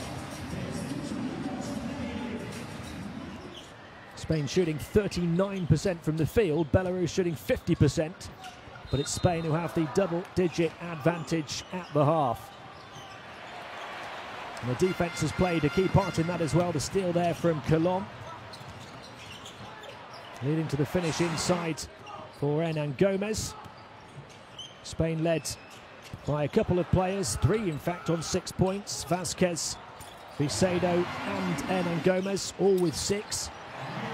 Spain shooting 39% from the field, Belarus shooting 50%. But it's Spain who have the double-digit advantage at the half. And the defence has played a key part in that as well. The steal there from Colom, leading to the finish inside for Hernan Gomez. Spain led by a couple of players, 3 in fact on 6 points. Vasquez, Vicedo and Hernan Gomez, all with 6.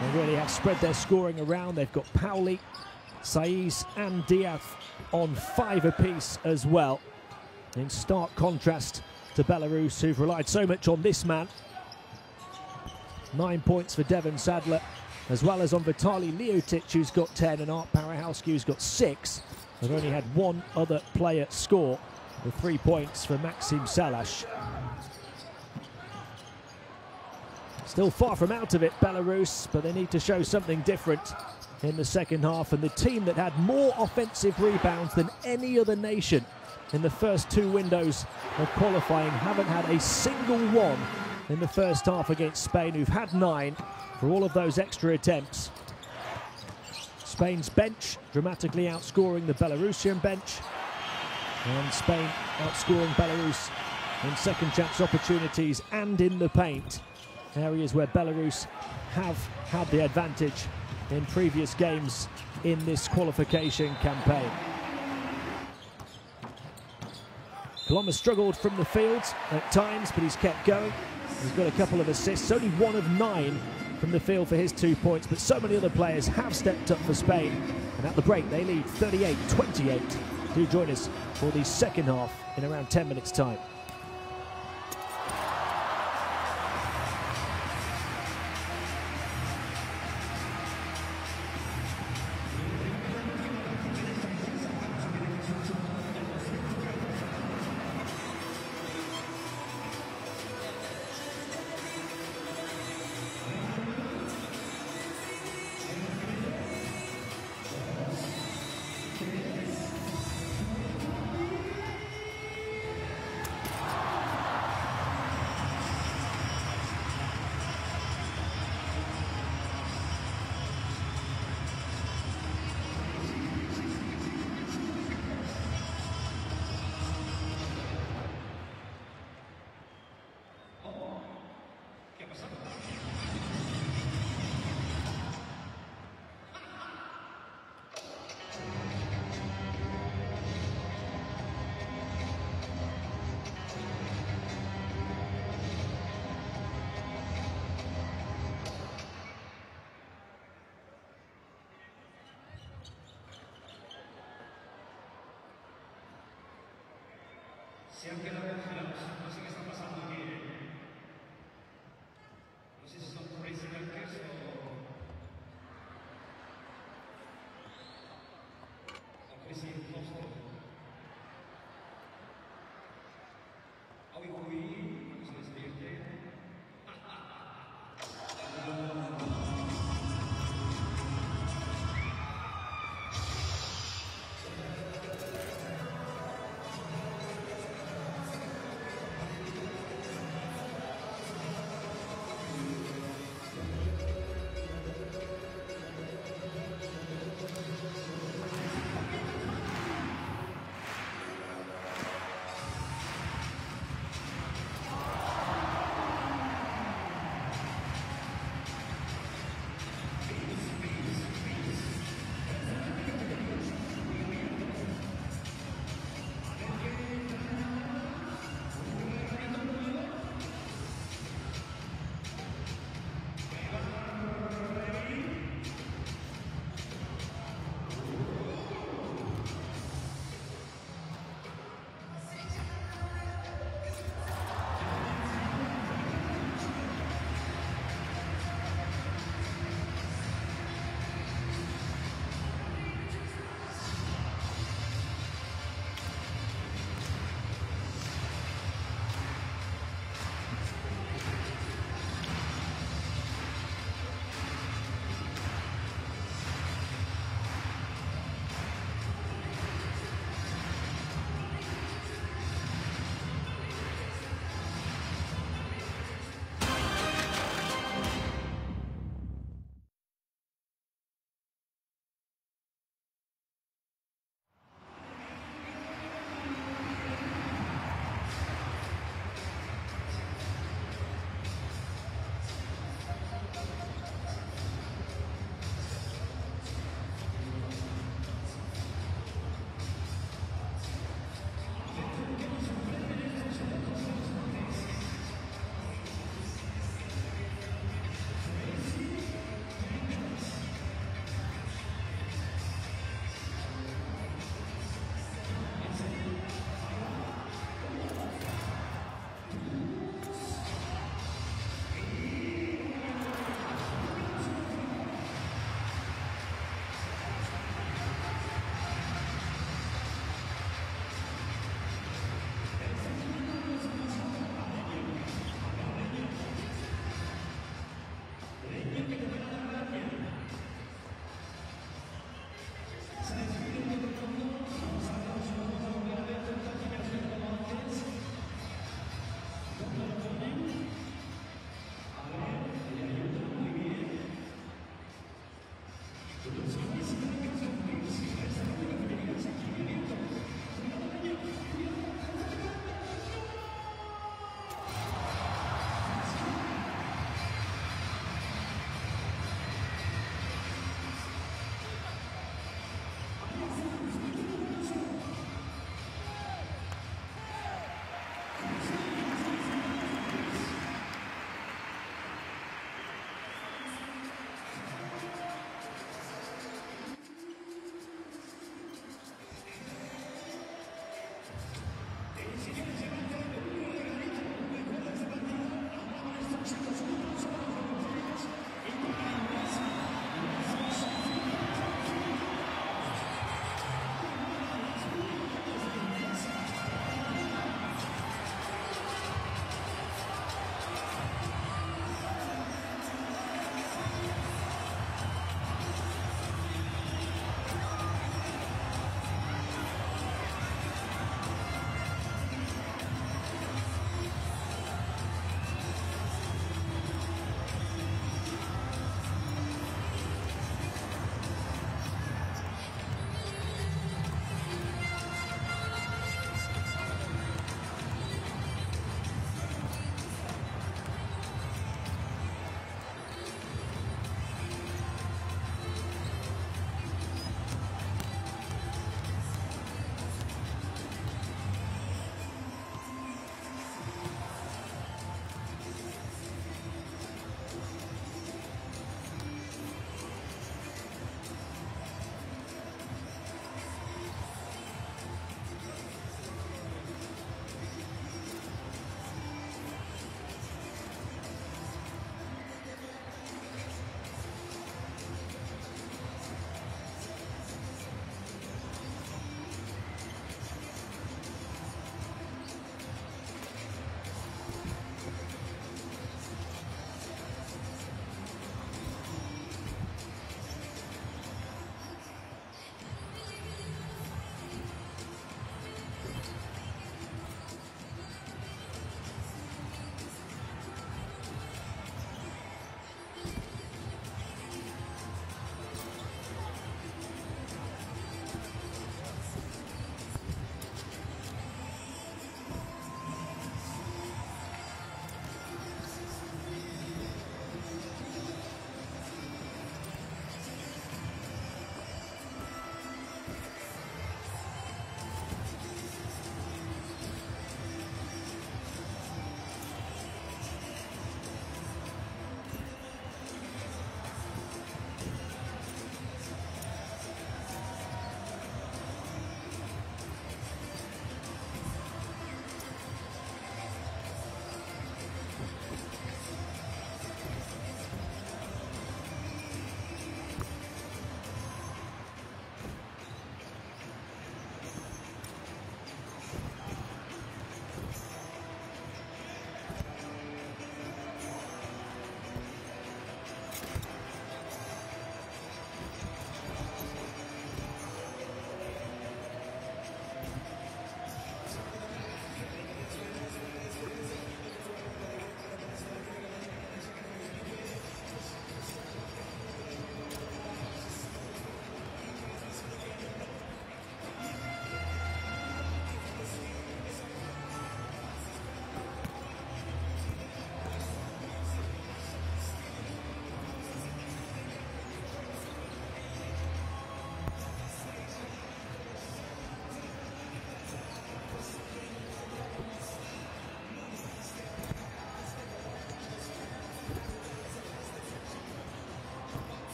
They really have spread their scoring around. They've got Pauli, Saiz and Diaz on 5 apiece as well. In stark contrast to Belarus, who've relied so much on this man. 9 points for Devon Sadler, as well as on Vitali Leotic, who's got 10, and Art Parahowski, who's got 6. They've only had one other player score, with 3 points for Maxim Salash. Still far from out of it, Belarus, but they need to show something different in the second half. And the team that had more offensive rebounds than any other nation in the first 2 windows of qualifying haven't had a single one in the first half against Spain, who've had 9 for all of those extra attempts. Spain's bench dramatically outscoring the Belarusian bench, and Spain outscoring Belarus in second chance opportunities and in the paint, areas where Belarus have had the advantage in previous games in this qualification campaign. Colom has struggled from the field at times, but he's kept going. He's got a couple of assists, only 1 of 9 from the field for his 2 points, but so many other players have stepped up for Spain. And at the break, they lead 38-28. Do join us for the second half in around 10 minutes' time. Se han quedado congelados, no sé qué está pasando aquí. No sé si son races blancas o crisis imposto. Hoy se despierte.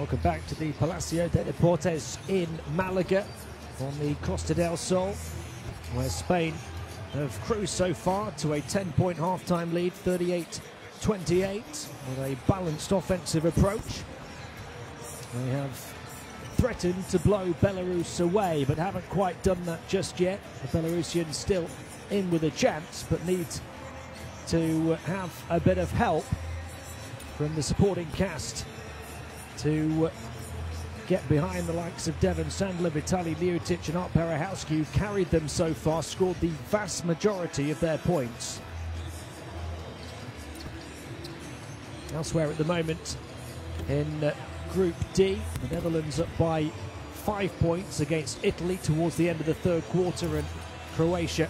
Welcome back to the Palacio de Deportes in Malaga on the Costa del Sol, where Spain have cruised so far to a 10-point half-time lead, 38-28, with a balanced offensive approach. They have threatened to blow Belarus away, but haven't quite done that just yet. The Belarusians still in with a chance, but need to have a bit of help from the supporting cast to get behind the likes of Devon Sandler, Vitali Liutic and Art Parahowski, who've carried them so far, scored the vast majority of their points. Elsewhere at the moment in Group D, the Netherlands up by 5 points against Italy towards the end of the third quarter, and Croatia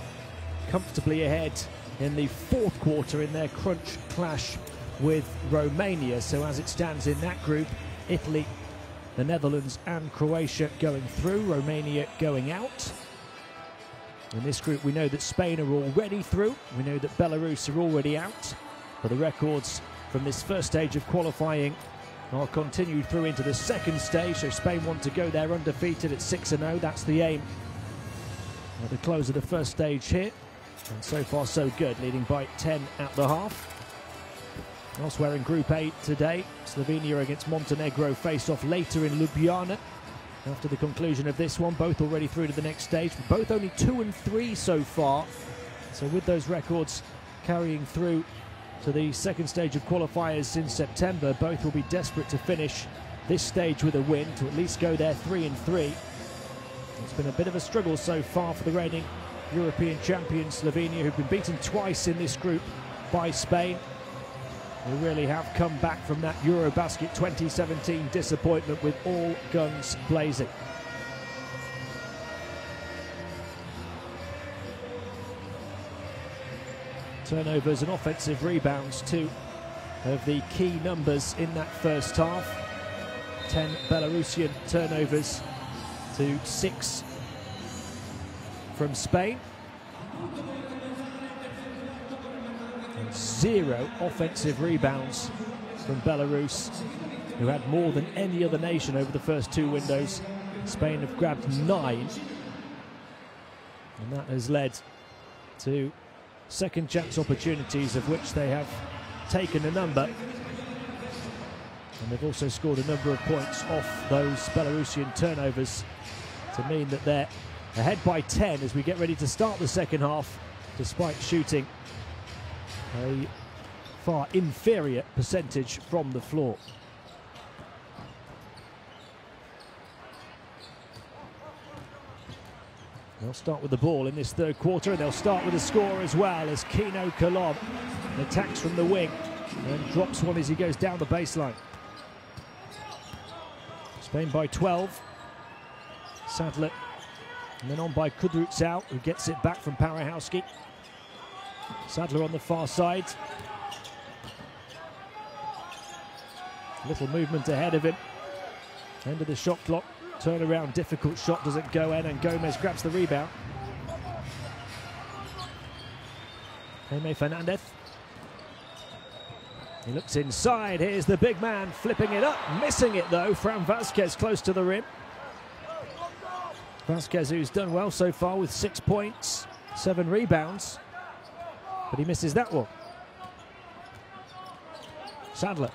comfortably ahead in the fourth quarter in their crunch clash with Romania. So as it stands in that group, Italy, the Netherlands and Croatia going through, Romania going out. In this group we know that Spain are already through, we know that Belarus are already out, but the records from this first stage of qualifying are continued through into the second stage, so Spain want to go there undefeated at 6-0, that's the aim at the close of the first stage here, and so far so good, leading by 10 at the half. Elsewhere in Group A today, Slovenia against Montenegro face off later in Ljubljana. After the conclusion of this one, both already through to the next stage, but both only 2 and 3 so far. So with those records carrying through to the second stage of qualifiers in September, both will be desperate to finish this stage with a win, to at least go there 3 and 3. It's been a bit of a struggle so far for the reigning European champions Slovenia, who've been beaten twice in this group by Spain. They really have come back from that Eurobasket 2017 disappointment with all guns blazing. Turnovers and offensive rebounds, 2 of the key numbers in that first half. 10 Belarusian turnovers to 6 from Spain. And 0 offensive rebounds from Belarus, who had more than any other nation over the first 2 windows. Spain have grabbed 9, and that has led to second chance opportunities, of which they have taken a number. And they've also scored a number of points off those Belarusian turnovers to mean that they're ahead by 10 as we get ready to start the second half, despite shooting a far inferior percentage from the floor. They'll start with the ball in this third quarter, and they'll start with a score as well, as Kino Kolom attacks from the wing and drops one as he goes down the baseline. Spain by 12. Sadler, and then on by Kudryavtsov, who gets it back from Parahowski. Sadler on the far side. Little movement ahead of him. End of the shot clock. Turnaround, difficult shot, doesn't go in, and Gomez grabs the rebound. Jaime Fernandez. He looks inside. Here's the big man flipping it up, missing it though. Fran Vazquez close to the rim. Vazquez, who's done well so far with 6 points, 7 rebounds, but he misses that one. Sadler.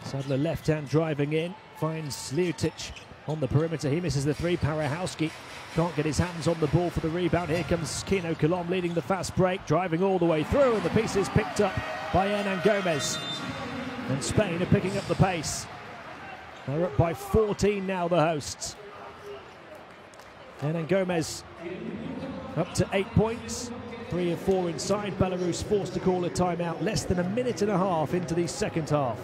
Sadler left hand driving in, finds Liutic on the perimeter. He misses the 3. Parahowski can't get his hands on the ball for the rebound. Here comes Kino Kolom leading the fast break, driving all the way through, and the piece is picked up by Hernan Gomez. And Spain are picking up the pace. They're up by 14 now, the hosts. Hernan Gomez up to 8 points, 3 of 4 inside. Belarus forced to call a timeout less than a minute and a half into the second half.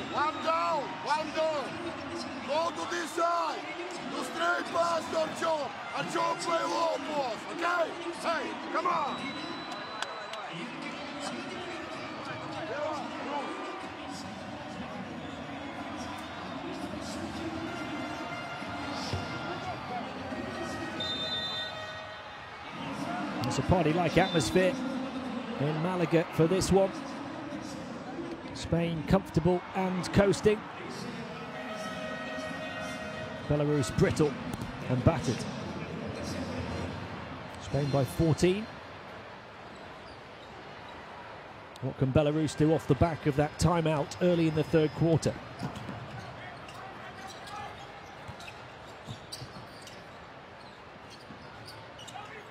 One down. Go to this side. Do straight pass, don't jump. And jump play low post, okay? Hey, come on. It's a party-like atmosphere in Malaga for this one. Spain comfortable and coasting. Belarus brittle and battered. Spain by 14. What can Belarus do off the back of that timeout early in the third quarter?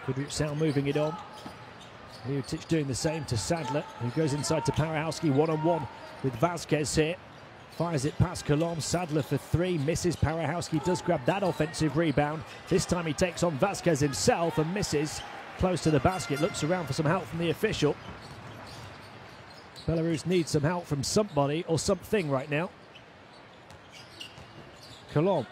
Kudryavtsov moving it on. Liutic doing the same to Sadler, who goes inside to Parahowski, one-on-one with Vasquez here. Fires it past Colom. Sadler for three, misses. Parahowski does grab that offensive rebound. This time he takes on Vasquez himself and misses close to the basket. Looks around for some help from the official. Belarus needs some help from somebody or something right now. Colom.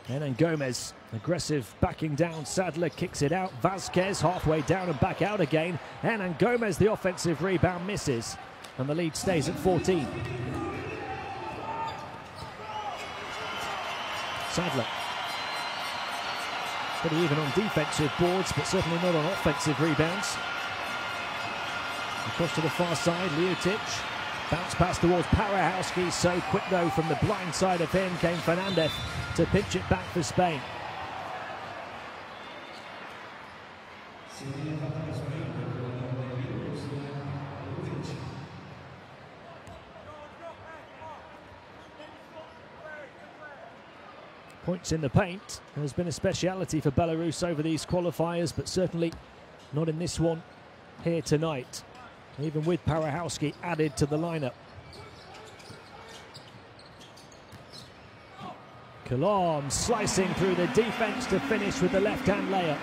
And Gomez, aggressive, backing down. Sadler kicks it out. Vasquez halfway down and back out again. And Gomez, the offensive rebound, misses. And the lead stays at 14. Sadler. Pretty even on defensive boards, but certainly not on offensive rebounds. Across to the far side, Liutic. Bounce pass towards Parahowski. So quick though from the blind side of him came Fernandez to pinch it back for Spain. Points in the paint has been a speciality for Belarus over these qualifiers, but certainly not in this one here tonight, even with Parahowski added to the lineup. Colom slicing through the defense to finish with the left-hand layup.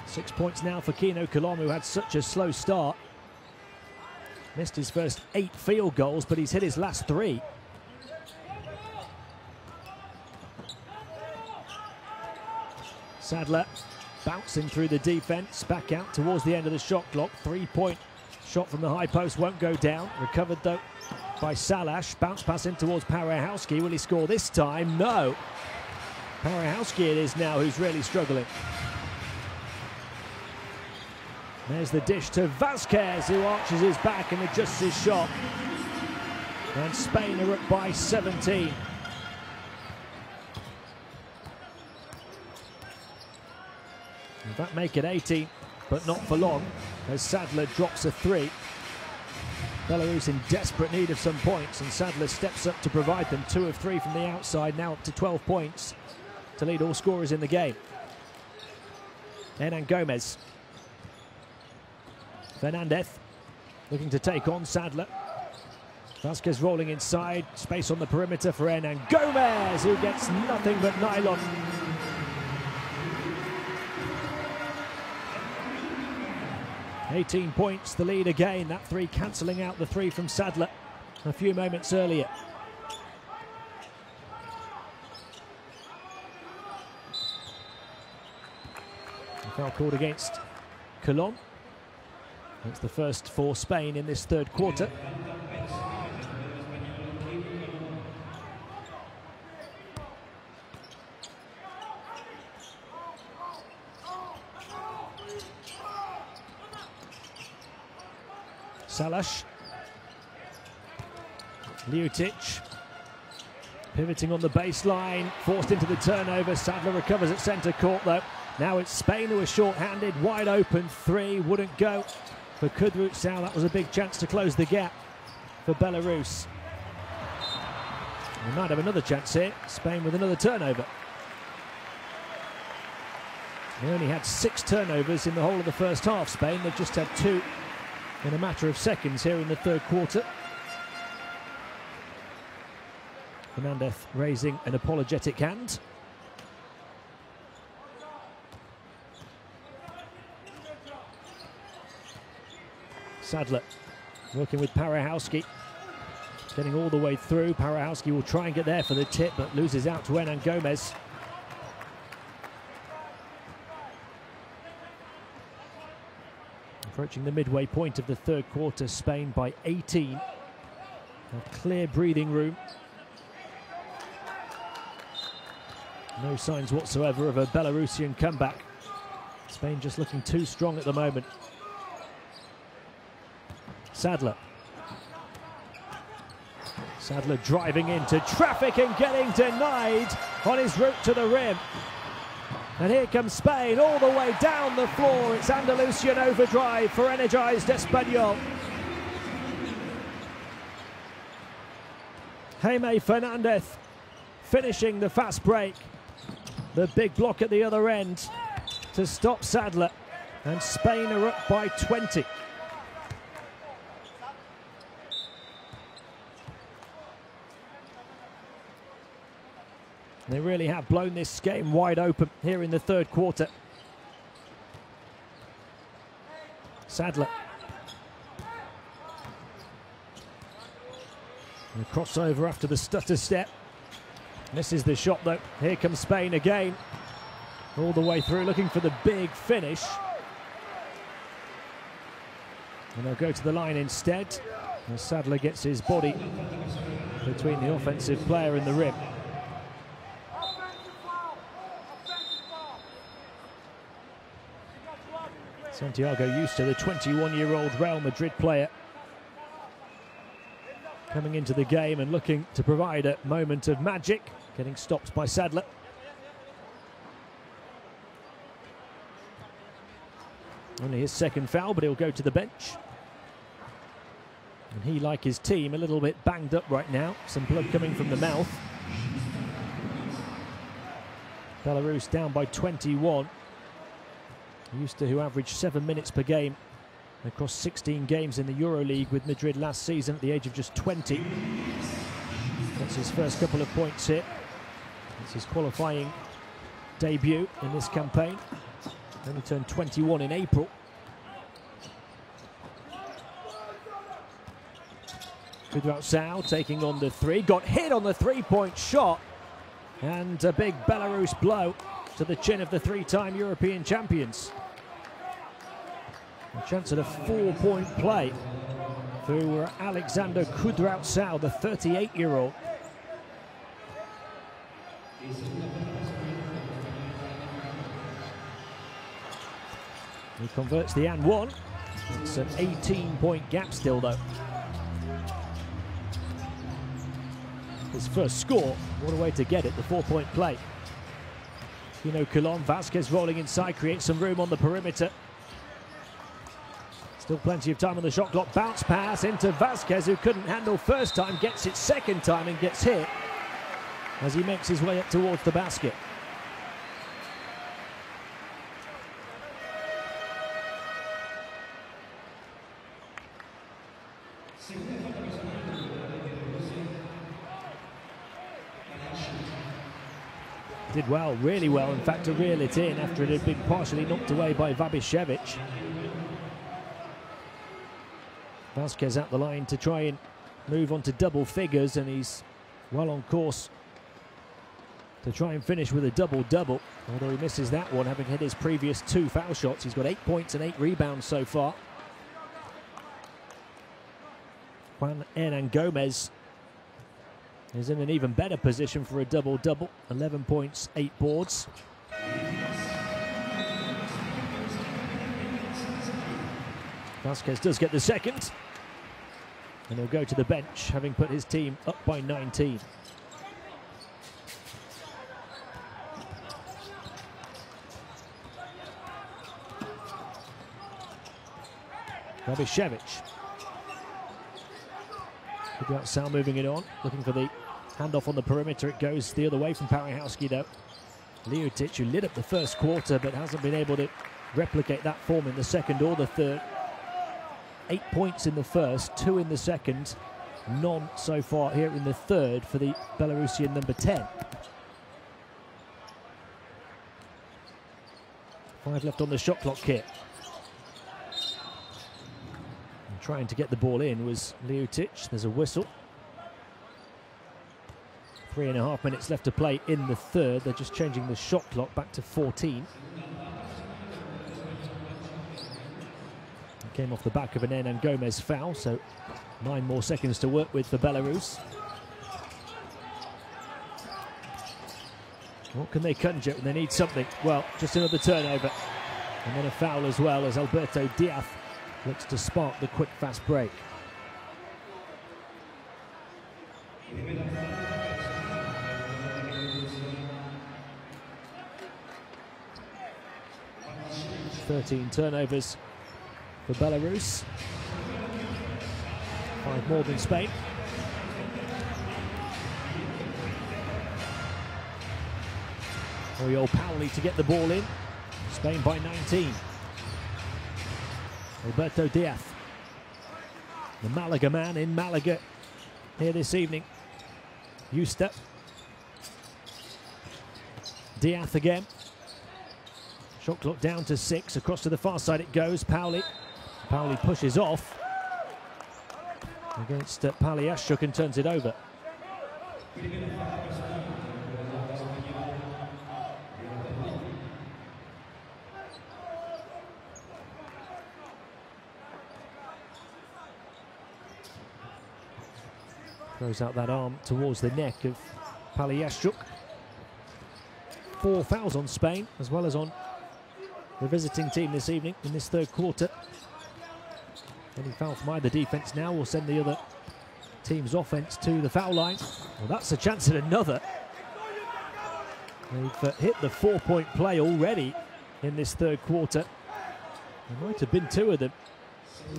6 points now for Kino Colom, who had such a slow start. Missed his first 8 field goals, but he's hit his last 3. Sadler bouncing through the defense, back out towards the end of the shot clock. 3-point shot from the high post won't go down. Recovered though by Salash. Bounce pass in towards Parahowski. Will he score this time? No. Parahowski it is now who's really struggling. There's the dish to Vasquez, who arches his back and adjusts his shot. And Spain are up by 17. That make it 18, but not for long, as Sadler drops a 3. Belarus in desperate need of some points, and Sadler steps up to provide them. 2 of 3 from the outside, now up to 12 points to lead all scorers in the game. Hernan Gomez. Fernandez looking to take on Sadler. Vasquez rolling inside, space on the perimeter for Hernan Gomez, who gets nothing but nylon. $18 points, the lead again. That 3 cancelling out the 3 from Sadler a few moments earlier. A foul called against Colom. It's the first for Spain in this third quarter. Salash. Liutic. Pivoting on the baseline. Forced into the turnover. Sadler recovers at centre court though. Now it's Spain who are short-handed. Wide open 3. Wouldn't go for Kudryavtsov. That was a big chance to close the gap for Belarus. We might have another chance here. Spain with another turnover. They only had 6 turnovers in the whole of the first half, Spain. They've just had 2 in a matter of seconds here in the third quarter. Fernandez raising an apologetic hand. Sadler working with Parahowski, getting all the way through. Parahowski will try and get there for the tip, but loses out to Hernan Gomez. Approaching the midway point of the third quarter, Spain by 18. A clear breathing room. No signs whatsoever of a Belarusian comeback. Spain just looking too strong at the moment. Sadler. Sadler driving into traffic and getting denied on his route to the rim. And here comes Spain all the way down the floor. It's Andalusian overdrive for energised Espanyol. Jaime Fernandez finishing the fast break. The big block at the other end to stop Sadler. And Spain are up by 20. They really have blown this game wide open here in the third quarter. Sadler. And a crossover after the stutter step. Misses the shot though. Here comes Spain again. All the way through, looking for the big finish. And they'll go to the line instead. And Sadler gets his body between the offensive player and the rim. Santiago used to the 21-year-old Real Madrid player coming into the game and looking to provide a moment of magic, getting stopped by Sadler. Only his second foul, but he'll go to the bench. And he, like his team, a little bit banged up right now. Some blood coming from the mouth. Belarus down by 21. Used to who averaged 7 minutes per game across 16 games in the EuroLeague with Madrid last season at the age of just 20. That's his first couple of points here. It's his qualifying debut in this campaign. Only turned 21 in April. Kudratsau taking on the three. Got hit on the three-point shot. And a big Belarus blow to the chin of the three-time European champions. A chance at a 4-point play for Alexander Kudratsau, the 38-year-old. He converts the and one. It's an 18-point gap still, though. His first score, what a way to get it, the 4-point play. Colon, Vasquez rolling inside, creates some room on the perimeter. Still plenty of time on the shot clock. Bounce pass into Vasquez, who couldn't handle first time, gets it second time and gets hit as he makes his way up towards the basket. Did well, really well, in fact, to reel it in after it had been partially knocked away by Babishevich. Vasquez at the line to try and move on to double figures, and he's well on course to try and finish with a double-double, although he misses that one, having hit his previous 2 foul shots. He's got 8 points and 8 rebounds so far. Juan Hernan Gomez is in an even better position for a double-double. 11 points, 8 boards. Vasquez does get the second. And he'll go to the bench, having put his team up by 19. Babishevich. Sal moving it on, looking for the handoff on the perimeter. It goes the other way from Parihowski, though. Liutic, who lit up the first quarter but hasn't been able to replicate that form in the second or the third. 8 points in the first, 2 in the second, none so far here in the third for the Belarusian number 10. 5 left on the shot clock here. And trying to get the ball in was Liutic. There's a whistle. 3.5 minutes left to play in the third. They're just changing the shot clock back to 14. Came off the back of an Hernan Gomez foul, so 9 more seconds to work with for Belarus. What can they conjure? They need something. Well, just another turnover. And then a foul as well as Alberto Diaz looks to spark the quick fast break. "13 turnovers for Belarus. 5 more than Spain. Oriol Pauli to get the ball in. Spain by 19. Alberto Diaz, the Malaga man in Malaga here this evening. Eusta. Diaz again. Shot clock down to 6. Across to the far side it goes. Pauli pushes off against Paliashchuk and turns it over. Throws out that arm towards the neck of Paliashchuk. 4 fouls on Spain, as well as on the visiting team this evening in this third quarter. Any foul from either defence now will send the other team's offence to the foul line. Well, that's a chance at another. They've hit the 4-point play already in this third quarter. There might have been 2 of them.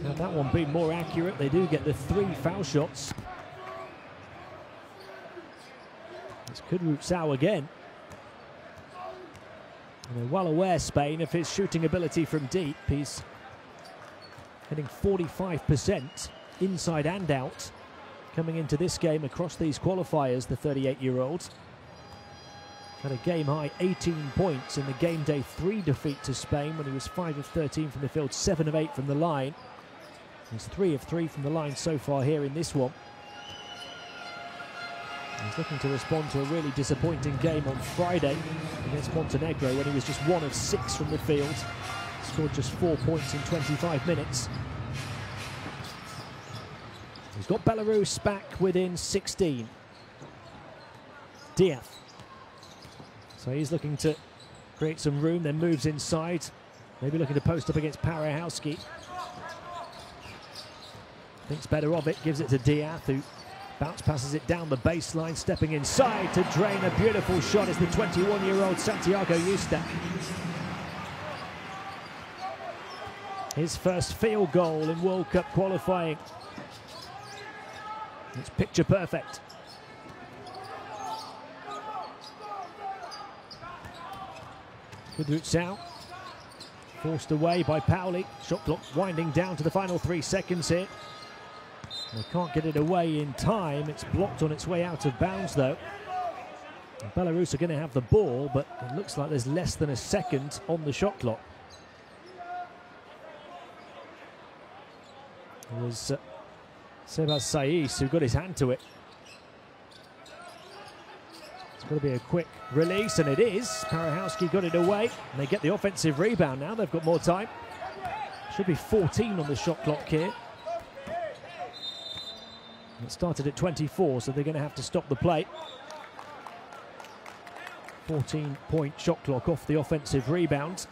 Had that one been more accurate, they do get the 3 foul shots. It's Kudryavtsov again. And they're well aware, Spain, of his shooting ability from deep. He's hitting 45% inside and out coming into this game across these qualifiers, the 38-year-old. Had a game-high 18 points in the game day 3 defeat to Spain when he was 5 of 13 from the field, 7 of 8 from the line. He's 3 of 3 from the line so far here in this one. He's looking to respond to a really disappointing game on Friday against Montenegro when he was just 1 of 6 from the field. Scored just 4 points in 25 minutes. He's got Belarus back within 16. Diaz. So he's looking to create some room, then moves inside. Maybe looking to post up against Parahowski. Thinks better of it, gives it to Diaz, who bounce passes it down the baseline, stepping inside to drain a beautiful shot is the 21-year-old Santiago Eusta. His first field goal in World Cup qualifying. It's picture perfect. Kudryavtsov forced away by Pauli. Shot clock winding down to the final 3 seconds here. They can't get it away in time. It's blocked on its way out of bounds, though. And Belarus are going to have the ball, but it looks like there's less than a second on the shot clock. It was Sebas Saiz who got his hand to it. It's got to be a quick release, and it is. Parahowski got it away, and they get the offensive rebound now. They've got more time. Should be 14 on the shot clock here. It started at 24, so they're going to have to stop the play. 14-point shot clock off the offensive rebound.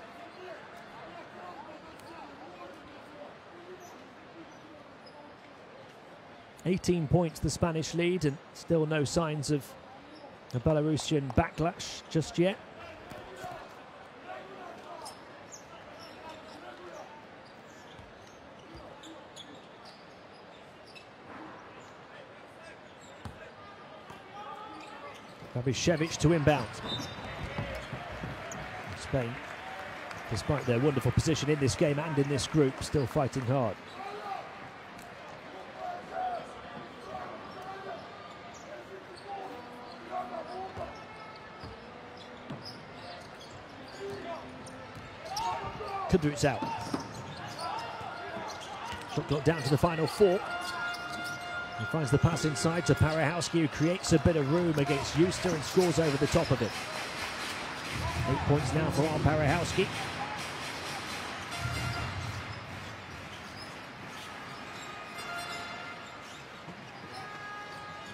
$18 points the Spanish lead, and still no signs of a Belarusian backlash just yet. Babishevich to inbound. Spain, despite their wonderful position in this game and in this group, still fighting hard. Kudryavtsov. Shot clock down to the final 4. He finds the pass inside to Parahowski, who creates a bit of room against Eusta and scores over the top of it. 8 points now for Parahowski.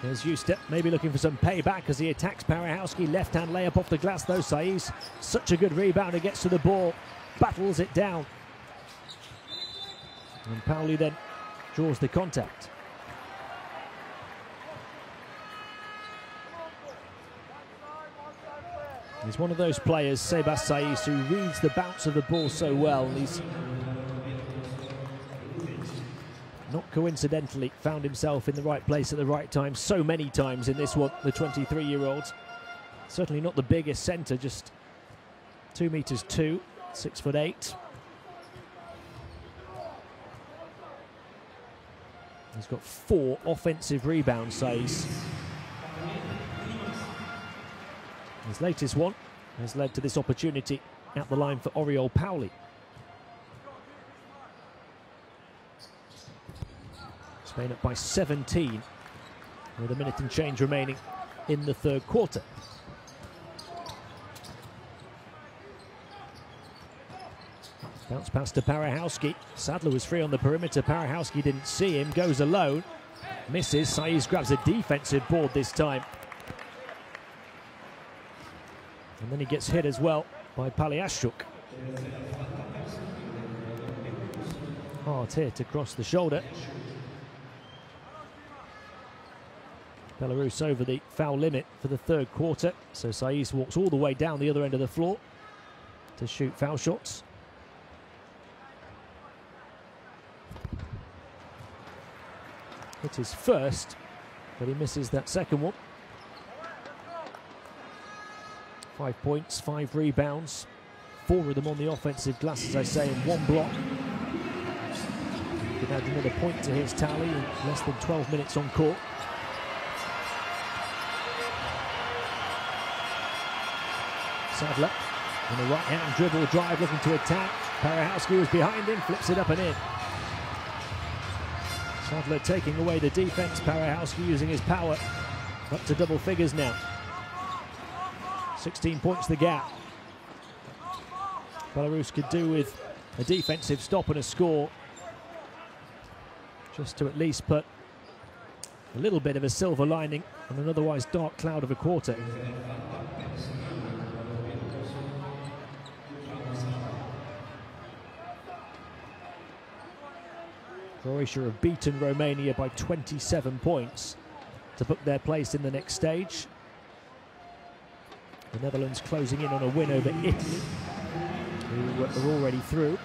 Here's Eustace, maybe looking for some payback as he attacks Parahowski. Left-hand layup off the glass though. Saiz, such a good rebounder, gets to the ball, battles it down. And Pauli then draws the contact. He's one of those players, Sebas Saiz, who reads the bounce of the ball so well. He's not coincidentally found himself in the right place at the right time so many times in this one, the 23-year-old. Certainly not the biggest centre, just 2 meters 2, 6'8". He's got 4 offensive rebounds, Saiz. His latest one has led to this opportunity at the line for Oriol Pauli. Spain up by 17 with a minute and change remaining in the third quarter. Bounce pass to Parahowski. Sadler was free on the perimeter. Parahowski didn't see him, goes alone, misses. Saiz grabs a defensive board this time. And then he gets hit as well by Paliashchuk. Hard hit across the shoulder. Belarus over the foul limit for the third quarter. So Saiz walks all the way down the other end of the floor to shoot foul shots. Hit his first, but he misses that second one. 5 points, 5 rebounds, 4 of them on the offensive glass, as I say, and 1 block. He could add another point to his tally in less than 12 minutes on court. Sadler on the right-hand dribble drive, looking to attack. Parahowski was behind him, flips it up and in. Sadler taking away the defense. Parahowski using his power up to double figures now. 16 points the gap. Belarus could do with a defensive stop and a score, just to at least put a little bit of a silver lining on an otherwise dark cloud of a quarter. Croatia have beaten Romania by 27 points to book their place in the next stage. The Netherlands closing in on a win over Italy, who are already through.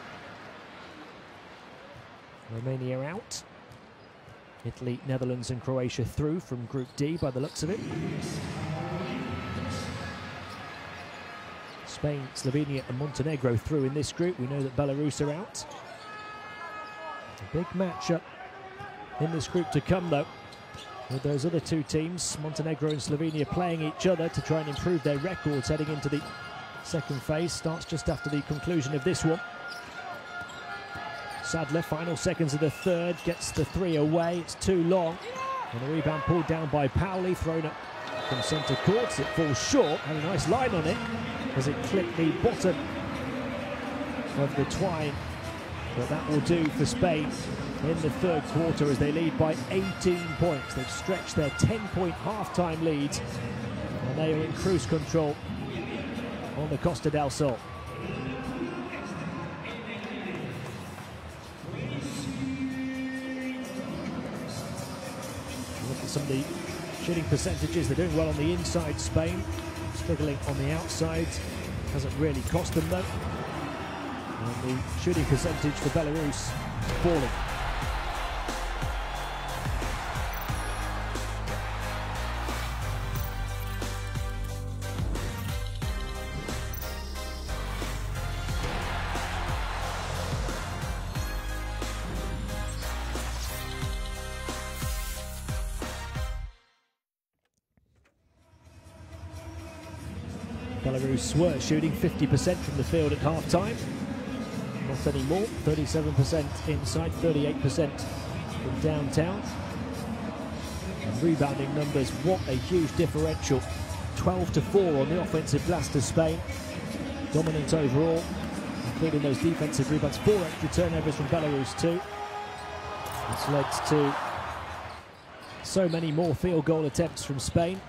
Romania out. Italy, Netherlands and Croatia through from Group D by the looks of it. Spain, Slovenia and Montenegro through in this group. We know that Belarus are out. A big matchup in this group to come though, with those other 2 teams, Montenegro and Slovenia, playing each other to try and improve their records heading into the second phase. Starts just after the conclusion of this one. Sadler, final seconds of the third, gets the 3 away. It's too long. And the rebound pulled down by Pauli, thrown up from centre court. It falls short. Had a nice line on it as it clipped the bottom of the twine. But that will do for Spain in the third quarter as they lead by 18 points. They've stretched their 10-point half-time lead, and they are in cruise control on the Costa del Sol. Look at some of the shooting percentages. They're doing well on the inside, Spain. Struggling on the outside. Hasn't really cost them, though. And the shooting percentage for Belarus falling. Belarus were shooting 50% from the field at half-time. Not anymore, 37% inside, 38% from downtown. And rebounding numbers, what a huge differential. 12-4 on the offensive glass to Spain. Dominant overall, including those defensive rebounds. 4 extra turnovers from Belarus too. It's led to so many more field goal attempts from Spain.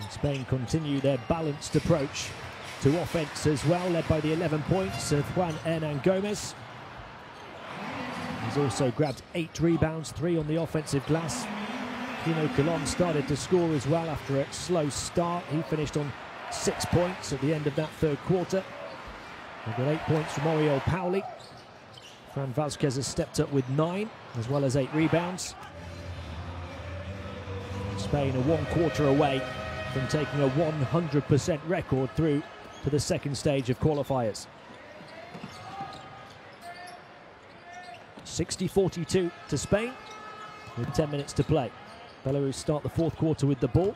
And Spain continue their balanced approach to offense as well, led by the 11 points of Juan Hernan Gomez. He's also grabbed 8 rebounds, 3 on the offensive glass. Kino Colon started to score as well after a slow start. He finished on 6 points at the end of that third quarter. We've got 8 points from Oriol Pauli. Fran Vasquez has stepped up with 9, as well as 8 rebounds. Spain are 1 quarter away from taking a 100% record through to the second stage of qualifiers. 60-42 to Spain with 10 minutes to play. Belarus start the fourth quarter with the ball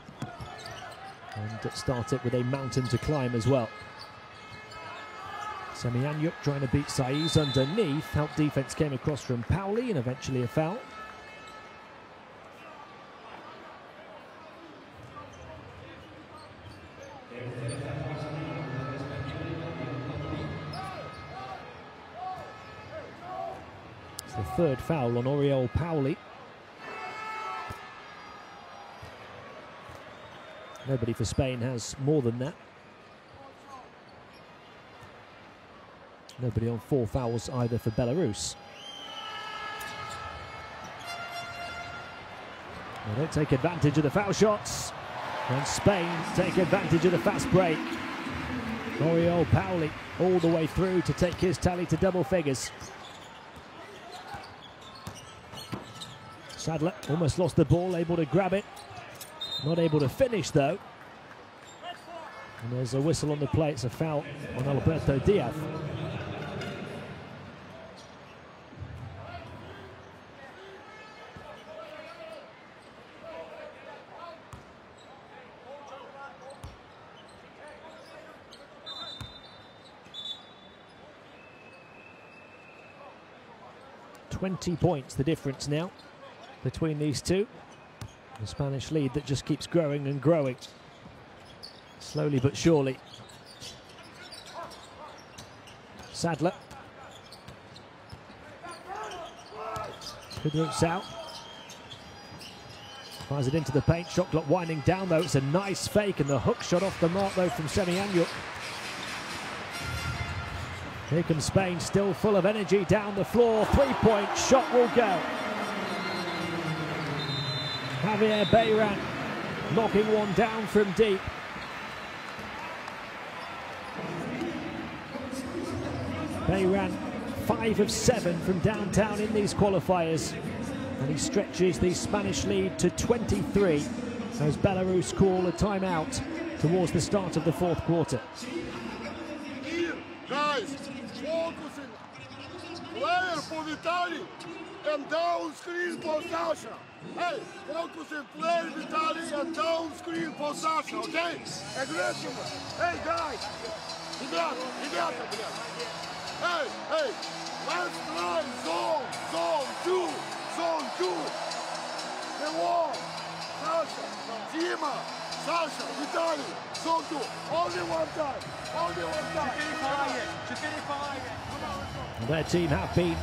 and start it with a mountain to climb as well. Semyanyuk trying to beat Saiz underneath. Help defense came across from Pauli and eventually a foul. It's the third foul on Oriol Pauli. Nobody for Spain has more than that. Nobody on 4 fouls either for Belarus. They don't take advantage of the foul shots. And Spain take advantage of the fast break. Oriol Pauli all the way through to take his tally to double figures. Sadler almost lost the ball, able to grab it. Not able to finish though. And there's a whistle on the play. It's a foul on Alberto Diaz. $20 points the difference now between these two. The Spanish lead that just keeps growing and growing. Slowly but surely. Sadler. Good roots out. Fires it into the paint. Shot clock winding down though. It's a nice fake and the hook shot off the mark though from Semyanyuk. Here comes Spain, still full of energy down the floor. 3-point shot will go. Javier Bayran knocking one down from deep. Bayran 5 of 7 from downtown in these qualifiers. And he stretches the Spanish lead to 23 as Belarus call a timeout towards the start of the fourth quarter. Here, guys, focusing. Player for Vitaly and down screen for Sasha. Hey, focusing, player Vitaly and down screen for Sasha, okay? Aggressive. Hey, guys. Ребята. Hey, let's try zone 2. The wall. Sasha, Dima, Sasha, Vitaly, zone 2. Only one time. And their team have been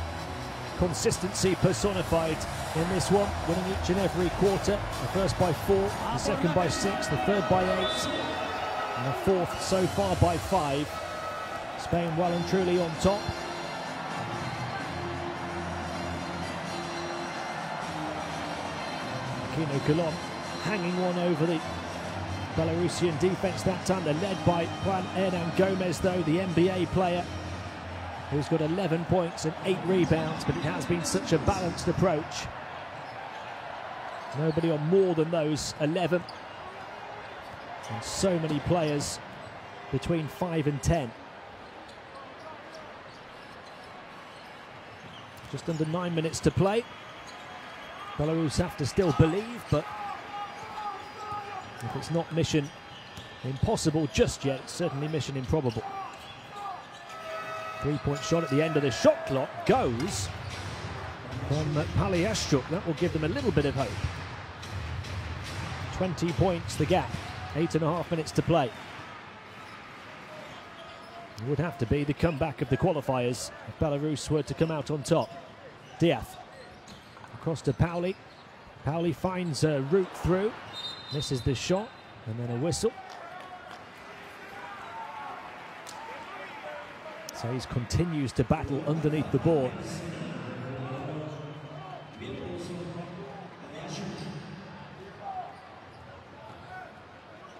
consistency personified in this one, winning each and every quarter. The first by 4, the second by 6, the third by 8, and the fourth so far by 5. Spain well and truly on top. Kino Colon hanging one over the Belarusian defense that time. They're led by Juan Hernan Gomez though, the NBA player, who's got 11 points and 8 rebounds, but it has been such a balanced approach. Nobody on more than those 11. And so many players between 5 and 10. Just under 9 minutes to play. Belarus have to still believe, but if it's not mission impossible just yet, it's certainly mission improbable. 3-point shot at the end of the shot clock goes from Paliashchuk. That will give them a little bit of hope. 20 points the gap, 8.5 minutes to play. It would have to be the comeback of the qualifiers if Belarus were to come out on top. Diaz across to Pauli. Pauli finds a route through, misses the shot, and then a whistle. So he continues to battle underneath the board.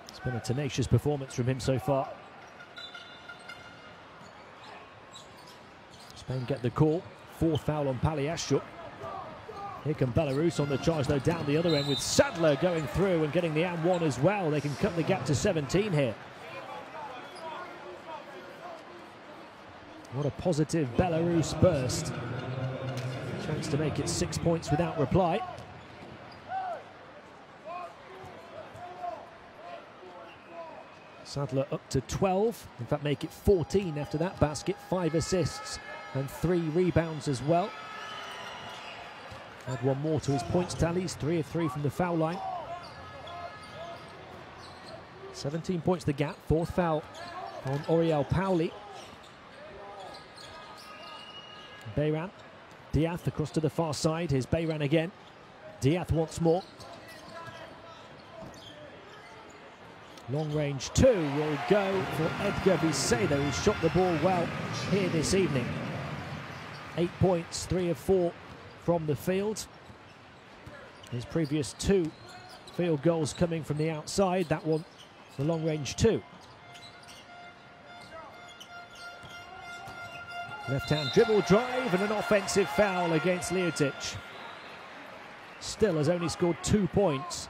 It's been a tenacious performance from him so far. Spain get the call. Fourth foul on Paliashchuk. Here come Belarus on the charge, though, down the other end with Sadler going through and getting the and one as well. They can cut the gap to 17 here. What a positive Belarus burst. Chance to make it 6 points without reply. Sadler up to 12. In fact, make it 14 after that basket. 5 assists and 3 rebounds as well. Add one more to his points tallies. 3 of 3 from the foul line. 17 points the gap. Fourth foul on Oriol Pauli. Bayran. Diaz across to the far side. Here's Bayran again. Diaz once more. Long range 2 will go for Edgar Vicedo, who shot the ball well here this evening. 8 points, 3 of 4 from the field. His previous 2 field goals coming from the outside. That one, the long range 2. Left-hand dribble drive and an offensive foul against Ljutic. Still has only scored 2 points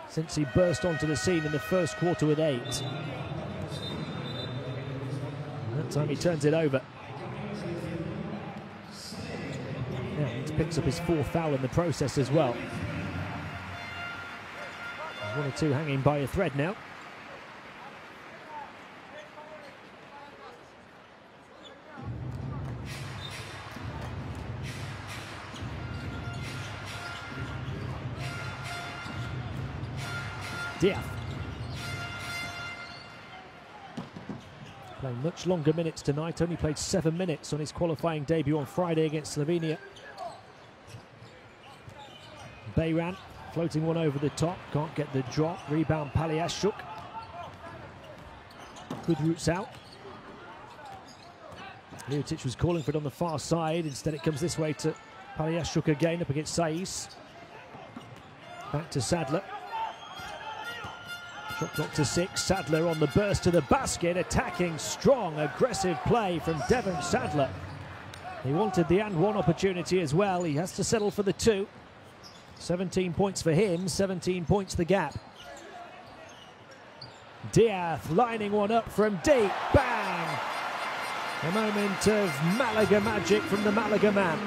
since he burst onto the scene in the first quarter with 8. And that time he turns it over. Now he picks up his 4th foul in the process as well. There's 1 or 2 hanging by a thread now. Diaz. Playing much longer minutes tonight, only played 7 minutes on his qualifying debut on Friday against Slovenia. Bayran floating one over the top, can't get the drop. Rebound Paliashchuk. Good routes out. Ljutic was calling for it on the far side, instead it comes this way to Paliashchuk again up against Saiz. Back to Sadler. Shot clock to 6. Sadler on the burst to the basket, attacking strong, aggressive play from Devon Sadler. He wanted the and one opportunity as well. He has to settle for the 2. 17 points for him, 17 points the gap. Diaz lining one up from deep. Bang! A moment of Malaga magic from the Malaga man.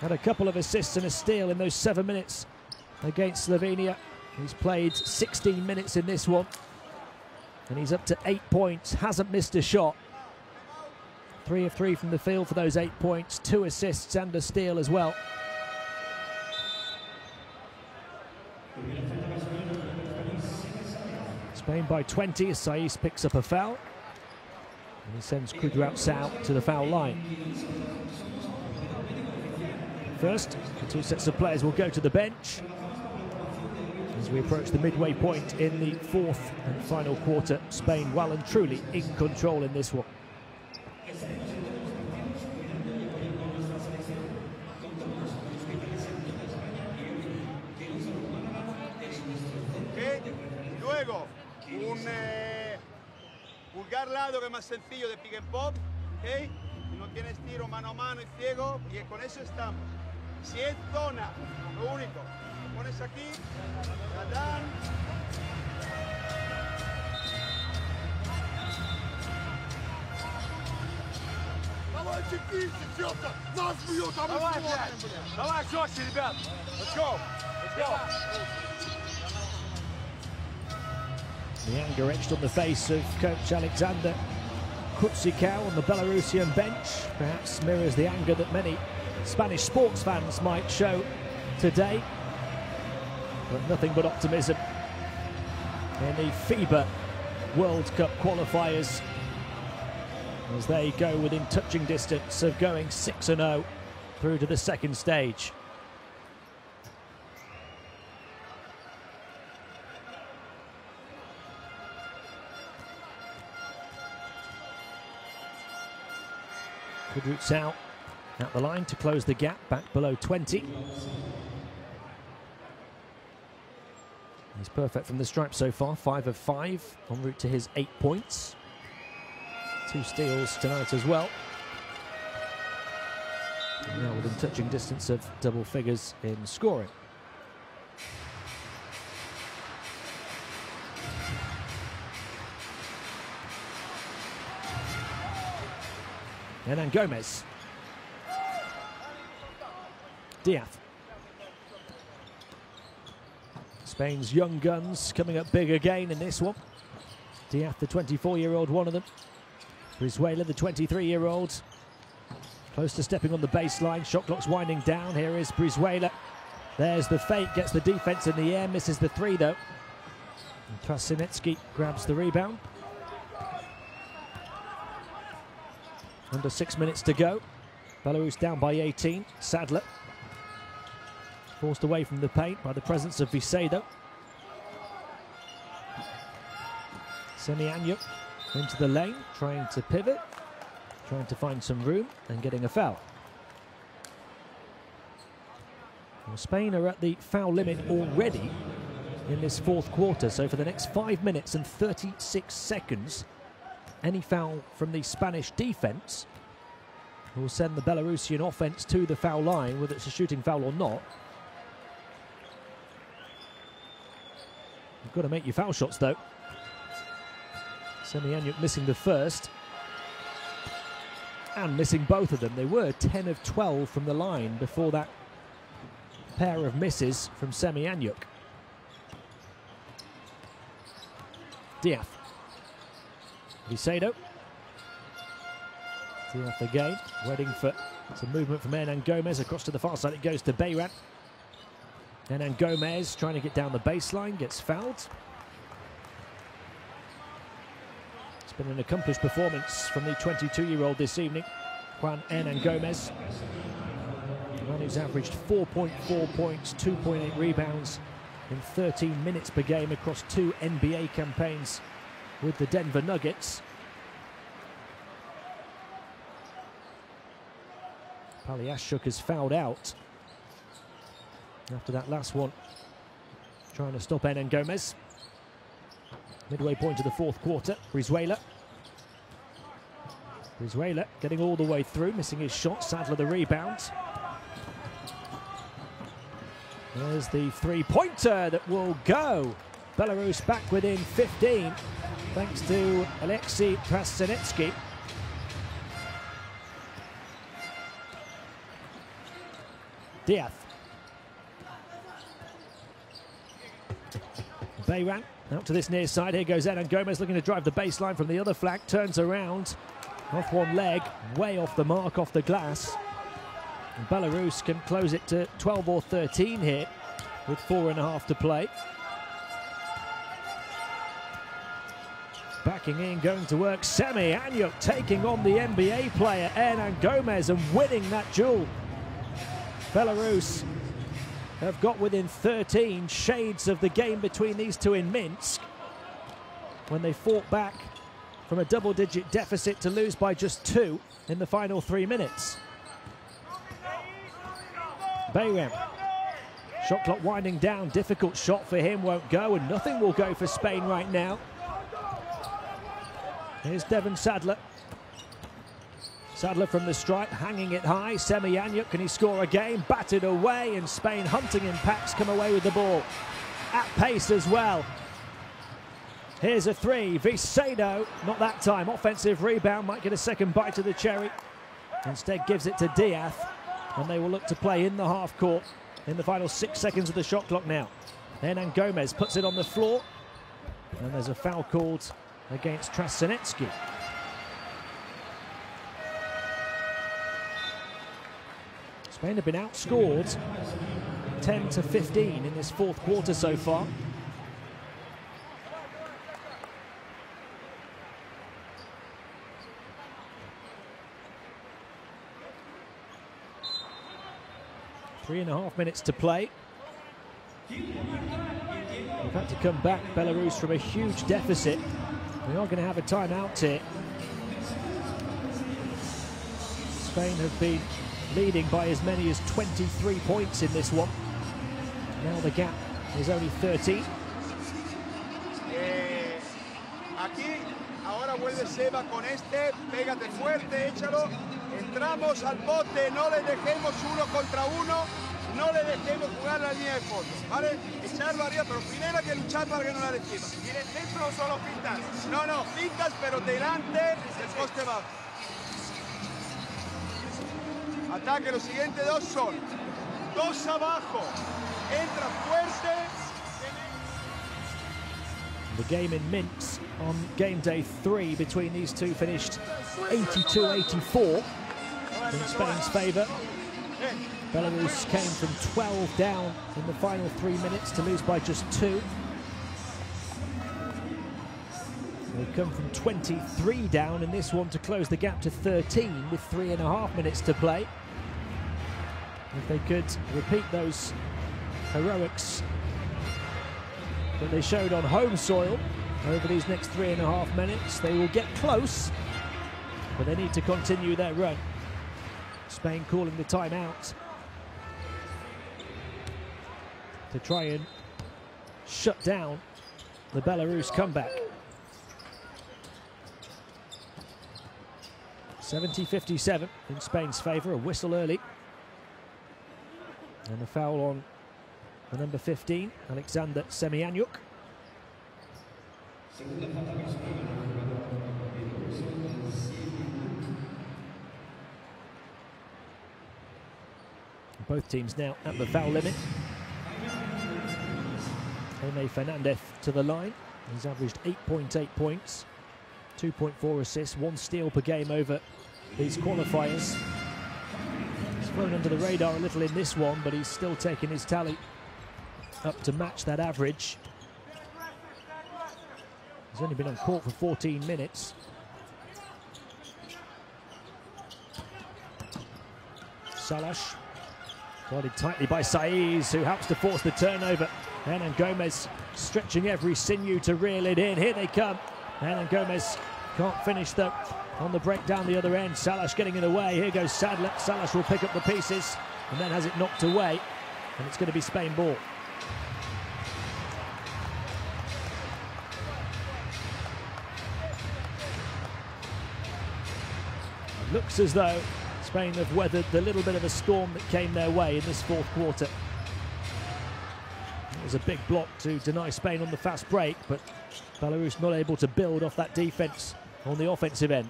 Had a couple of assists and a steal in those 7 minutes against Slovenia. He's played 16 minutes in this one. And he's up to 8 points, hasn't missed a shot. 3 of 3 from the field for those 8 points, 2 assists and a steal as well. Spain by 20 as Saiz picks up a foul. And he sends Kudrow's out to the foul line. First, the 2 sets of players will go to the bench as we approach the midway point in the 4th and final quarter. Spain well and truly in control in this one. Luego, un pulgar lado que es más sencillo de pick and pop, ¿ok? Si no tienes tiro mano a mano y ciego, y con eso estamos. Si es zona, lo único, lo pones aquí, la dan. Давайте пишите что-то! Нас бьют, а мы смотрим! Давай жестче, ребят! Let's go! Let's go! The anger etched on the face of coach Alexander Kutsikau on the Belarusian bench perhaps mirrors the anger that many Spanish sports fans might show today, but nothing but optimism in the FIBA World Cup qualifiers, as they go within touching distance of going 6-0 through to the second stage. Kudrut's out at the line to close the gap back below 20. He's perfect from the stripe so far, 5 of 5, en route to his 8 points. 2 steals tonight as well. And now within touching distance of double figures in scoring. Hernan Gomez. Diaz. Spain's young guns coming up big again in this one. Diaz, the 24-year-old, one of them. Brizuela, the 23-year-old. Close to stepping on the baseline. Shot clock's winding down. Here is Brizuela. There's the fake, gets the defense in the air, misses the 3 though. And Krasinecki grabs the rebound. Under 6 minutes to go. Belarus down by 18. Sadler forced away from the paint by the presence of Vicedo. Semyanyuk into the lane, trying to pivot, trying to find some room and getting a foul. Well, Spain are at the foul limit already in this fourth quarter, so for the next 5 minutes and 36 seconds, any foul from the Spanish defense will send the Belarusian offense to the foul line, whether it's a shooting foul or not. You've got to make your foul shots though. Semyanyuk missing the first and missing both of them. They were 10 of 12 from the line before that pair of misses from Semyanyuk. Diaz. Vicedo. Diaz again, waiting for some movement from Hernan Gomez. Across to the far side it goes to Bayram. Hernan Gomez trying to get down the baseline, gets fouled. It's been an accomplished performance from the 22-year-old this evening, Juan Hernan Gomez. The man who's averaged 4.4 points, 2.8 rebounds in 13 minutes per game across 2 NBA campaigns with the Denver Nuggets. Paliashuk has fouled out after that last one, trying to stop Hernan Gomez. Midway point of the fourth quarter, Brizuela. Brizuela getting all the way through, missing his shot. Sadler the rebound. There's the three-pointer that will go. Belarus back within 15, thanks to Alexei Krasinecki. Diaz. Bayram out to this near side. Here goes Hernan Gomez looking to drive the baseline from the other flank. Turns around, off one leg, way off the mark, off the glass. And Belarus can close it to 12 or 13 here with 4.5 to play. Backing in, going to work. Semyanyuk taking on the NBA player Hernan Gomez and winning that duel. Belarus have got within 13, shades of the game between these two in Minsk, when they fought back from a double-digit deficit to lose by just 2 in the final 3 minutes. Bayram, shot clock winding down, difficult shot for him, won't go, and nothing will go for Spain right now. Here's Devon Sadler. Sadler from the stripe, hanging it high. Semyanyuk, can he score again? Batted away, and Spain hunting in packs come away with the ball. At pace as well. Here's a 3. Vicedo, not that time. Offensive rebound, might get a second bite of the cherry. Instead gives it to Diaz, and they will look to play in the half court in the final 6 seconds of the shot clock now. Hernan Gomez puts it on the floor, and there's a foul called against Krasinecki. Spain have been outscored 10 to 15 in this fourth quarter so far. 3.5 minutes to play. They've had to come back, Belarus, from a huge deficit. They are going to have a timeout here. Spain have been leading by as many as 23 points in this one. Now the gap is only 13. Aquí, ahora vuelve Seba con este, pégate fuerte, échalo. Entramos al bote, no le dejemos 1 contra 1, no le dejemos jugar la línea de fondo, ¿vale? Echarlo arriba, pero primero hay que luchar para que no la reciba. ¿Quieres dentro o solo pintas? No, no, pintas, pero delante del poste bajo. Ataque, los siguientes 2 son 2 abajo, entra fuerte. The game in Minsk on game day 3 between these two finished 82-84 in Spain's favour. Belarus came from 12 down in the final 3 minutes to lose by just 2. They've come from 23 down in this one to close the gap to 13 with 3.5 minutes to play. If they could repeat those heroics that they showed on home soil over these next 3.5 minutes, they will get close, but they need to continue their run. Spain calling the timeout to try and shut down the Belarus comeback. 70-57 in Spain's favour, a whistle early. And a foul on the number 15, Alexander Semyanyuk. Both teams now at the foul limit. Jaime Fernandez to the line. He's averaged 8.8 points, 2.4 assists, 1 steal per game over these qualifiers. He's flown under the radar a little in this one, but he's still taking his tally up to match that average. He's only been on court for 14 minutes. Salas guarded tightly by Saiz, who helps to force the turnover. Hernan Gomez stretching every sinew to reel it in. Here they come. Hernan Gomez can't finish though on the break down the other end. Salas getting in the way. Here goes Sadler. Salas will pick up the pieces and then has it knocked away. And it's going to be Spain ball. It looks as though Spain have weathered the little bit of a storm that came their way in this 4th quarter. It was a big block to deny Spain on the fast break, but Belarus not able to build off that defense on the offensive end.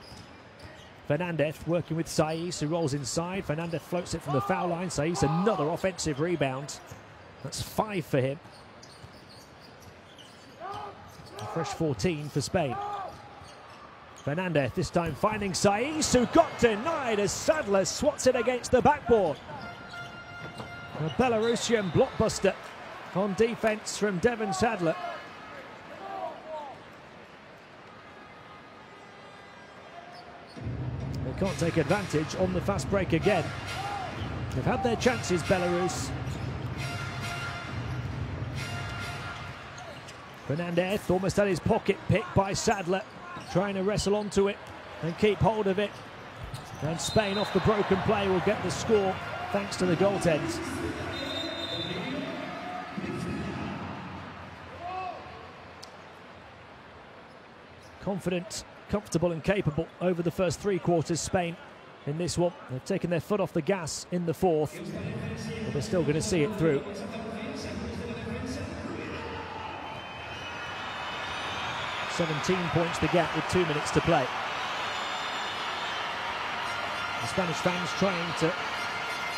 Fernandez working with Saiz, who rolls inside. Fernandez floats it from the foul line. Saiz another offensive rebound. That's 5 for him. A fresh 14 for Spain. Fernandez this time finding Saiz, who got denied as Sadler swats it against the backboard. A Belarusian blockbuster on defense from Devon Sadler. They can't take advantage on the fast break again. They've had their chances, Belarus. Fernandez almost had his pocket picked by Sadler, trying to wrestle onto it and keep hold of it. And Spain off the broken play will get the score thanks to the goaltends. Confident, comfortable and capable over the first 3 quarters, Spain in this one. They've taken their foot off the gas in the 4th, but they're still going to see it through. "17 points the gap with 2 minutes to play." The Spanish fans trying to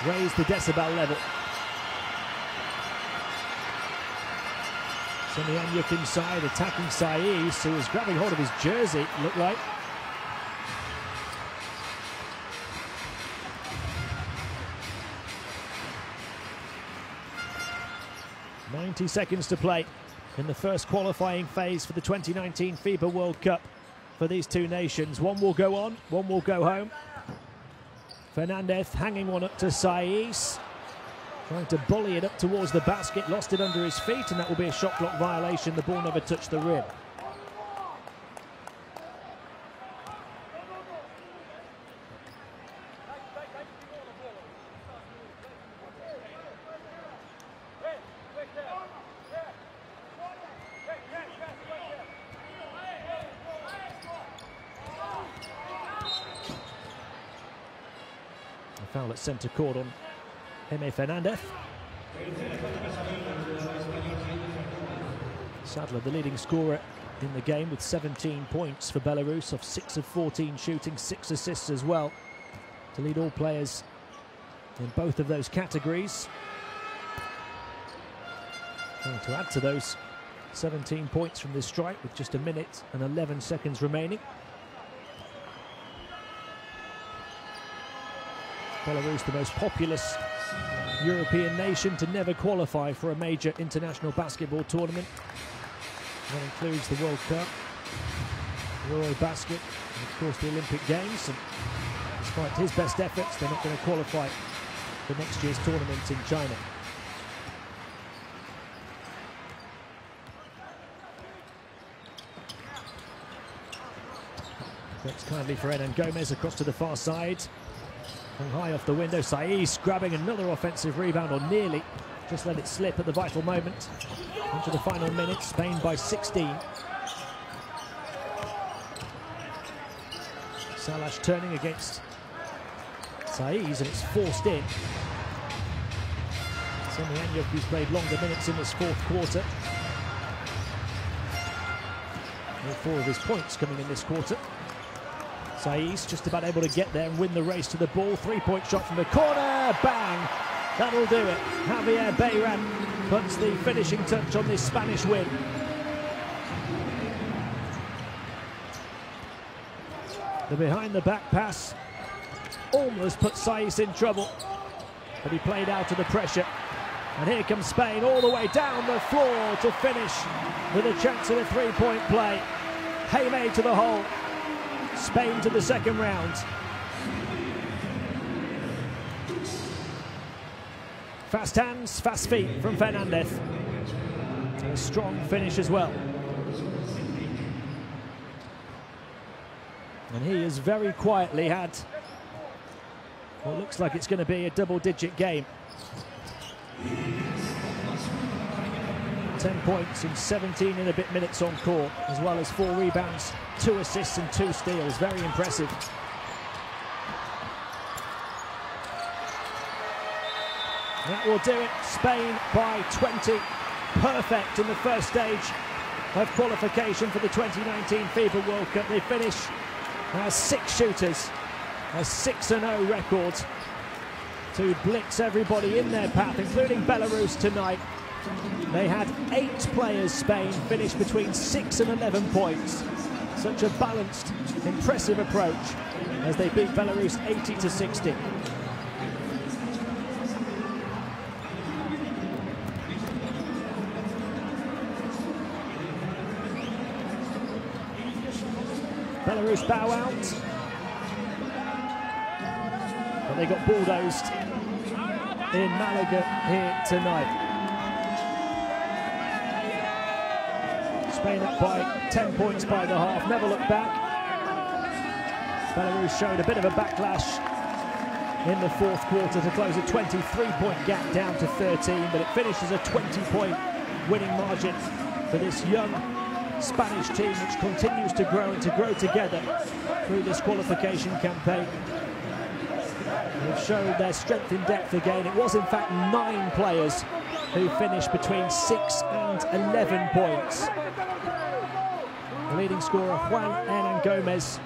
raise the decibel level. Semyanyuk inside, attacking Saiz, who was grabbing hold of his jersey, it looked like. "90 seconds to play in the first qualifying phase for the 2019 FIBA World Cup for these two nations. One will go on, one will go home. Fernandez hanging one up to Saiz. Trying to volley it up towards the basket, lost it under his feet, and that will be a shot clock violation. The ball never touched the rim. A foul at centre court on Jaime Fernandez. Sadler, the leading scorer in the game, with 17 points for Belarus, off 6 of 14 shooting, 6 assists as well, to lead all players in both of those categories. And to add to those 17 points from this strike with just 1 minute and 11 seconds remaining. Belarus, the most populous European nation to never qualify for a major international basketball tournament. That includes the World Cup, Eurobasket, and of course the Olympic Games. And despite his best efforts, they're not going to qualify for next year's tournament in China. Thanks kindly for Hernan Gomez across to the far side. And high off the window, Saiz grabbing another offensive rebound, or nearly, just let it slip at the vital moment. Into the final minute, Spain by 16. Salash turning against Saiz, and it's forced in. Semyanyuk, who's played longer minutes in this fourth quarter. All 4 of his points coming in this quarter. Saiz just about able to get there and win the race to the ball. 3-point shot from the corner, bang! That'll do it. Javier Bayran puts the finishing touch on this Spanish win. The behind-the-back pass almost put Saiz in trouble, but he played out of the pressure. And here comes Spain all the way down the floor to finish with a chance at a 3-point play. Jaime to the hole. Spain to the second round. Fast hands, fast feet from Fernandez. And a strong finish as well. And he has very quietly had what looks like it's going to be a double-digit game. 10 points in 17 and a bit minutes on court, as well as 4 rebounds, 2 assists and 2 steals. Very impressive. That will do it. Spain by 20. Perfect in the first stage of qualification for the 2019 FIBA World Cup. They finish as 6 shooters, a 6-0 record to blitz everybody in their path, including Belarus tonight. They had 8 players, Spain, finish between 6 and 11 points. Such a balanced, impressive approach as they beat Belarus 80-60. Belarus bow out, but they got bulldozed in Malaga here tonight. Spain up by 10 points by the half, never looked back. Belarus showed a bit of a backlash in the fourth quarter to close a 23-point gap down to 13, but it finishes a 20-point winning margin for this young Spanish team, which continues to grow and to grow together through this qualification campaign. They've showed their strength in depth again. It was in fact 9 players who finished between 6 and 11 points. The leading scorer, Hernan Gomez,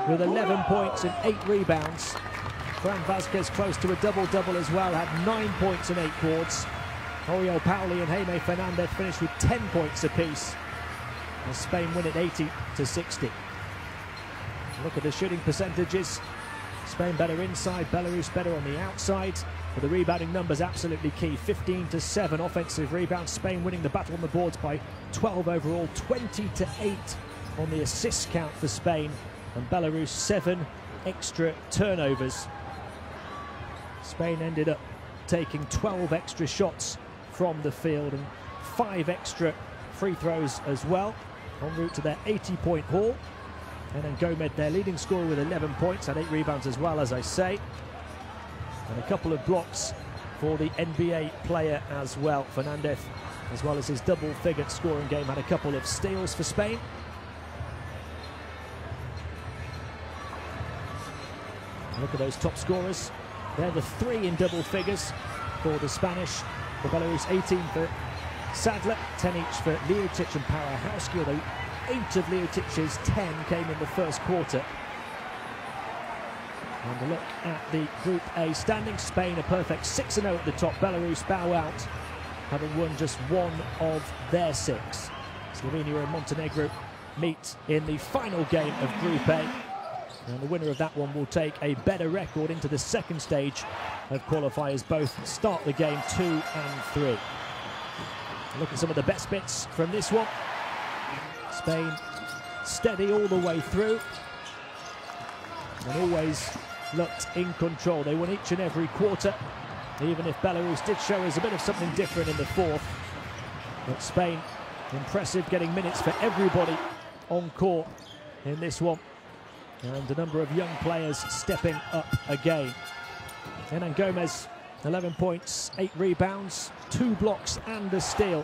with 11 points and 8 rebounds. Fran Vazquez close to a double-double as well, had 9 points and 8 boards. Oriol Pauli and Jaime Fernandez finished with 10 points apiece, as Spain win it 80-60. Look at the shooting percentages. Spain better inside, Belarus better on the outside. But the rebounding numbers absolutely key. 15-7 offensive rebounds. Spain winning the battle on the boards by 12 overall. 20-8 on the assist count for Spain. And Belarus 7 extra turnovers. Spain ended up taking 12 extra shots from the field and 5 extra free throws as well, en route to their 80-point haul. And then Gomez, their leading scorer, with 11 points, had 8 rebounds as well, as I say. And a couple of blocks for the NBA player as well. Fernandez, as well as his double-figure scoring game, had a couple of steals for Spain. Look at those top scorers. They're the 3 in double figures for the Spanish. For Belarus, 18 for Sadler, 10 each for Liotic and Parahowski, although 8 of Liotic's 10 came in the first quarter. And a look at the Group A standings. Spain a perfect 6-0 at the top. Belarus bow out, having won just 1 of their 6. Slovenia and Montenegro meet in the final game of Group A. And the winner of that one will take a better record into the second stage of qualifiers. Both start the game 2 and 3. Look at some of the best bits from this one. Spain steady all the way through and always looked in control. They won each and every quarter, even if Belarus did show us a bit of something different in the fourth. But Spain, impressive, getting minutes for everybody on court in this one. And a number of young players stepping up again. And Gomez, 11 points, 8 rebounds, 2 blocks and a steal.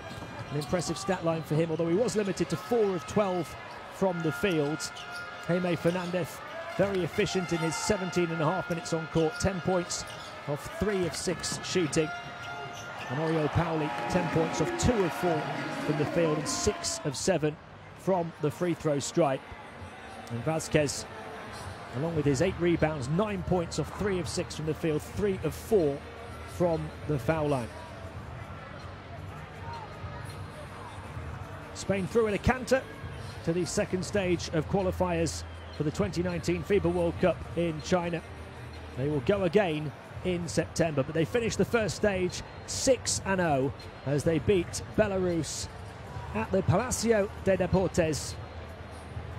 An impressive stat line for him, although he was limited to 4 of 12 from the field. Jaime Fernandez, very efficient in his 17.5 minutes on court, 10 points off 3 of 6 shooting. And Oriol Pauli, 10 points off 2 of 4 from the field and 6 of 7 from the free throw stripe. And Vasquez, along with his 8 rebounds, 9 points off 3 of 6 from the field, 3 of 4 from the foul line. Spain through in a canter to the second stage of qualifiers for the 2019 FIBA World Cup in China. They will go again in September, but they finished the first stage 6-0 as they beat Belarus at the Palacio de Deportes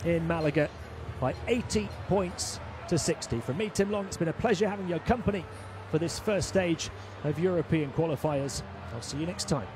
in Malaga by 80 points to 60. From me, Tim Long, it's been a pleasure having your company for this first stage of European qualifiers. I'll see you next time.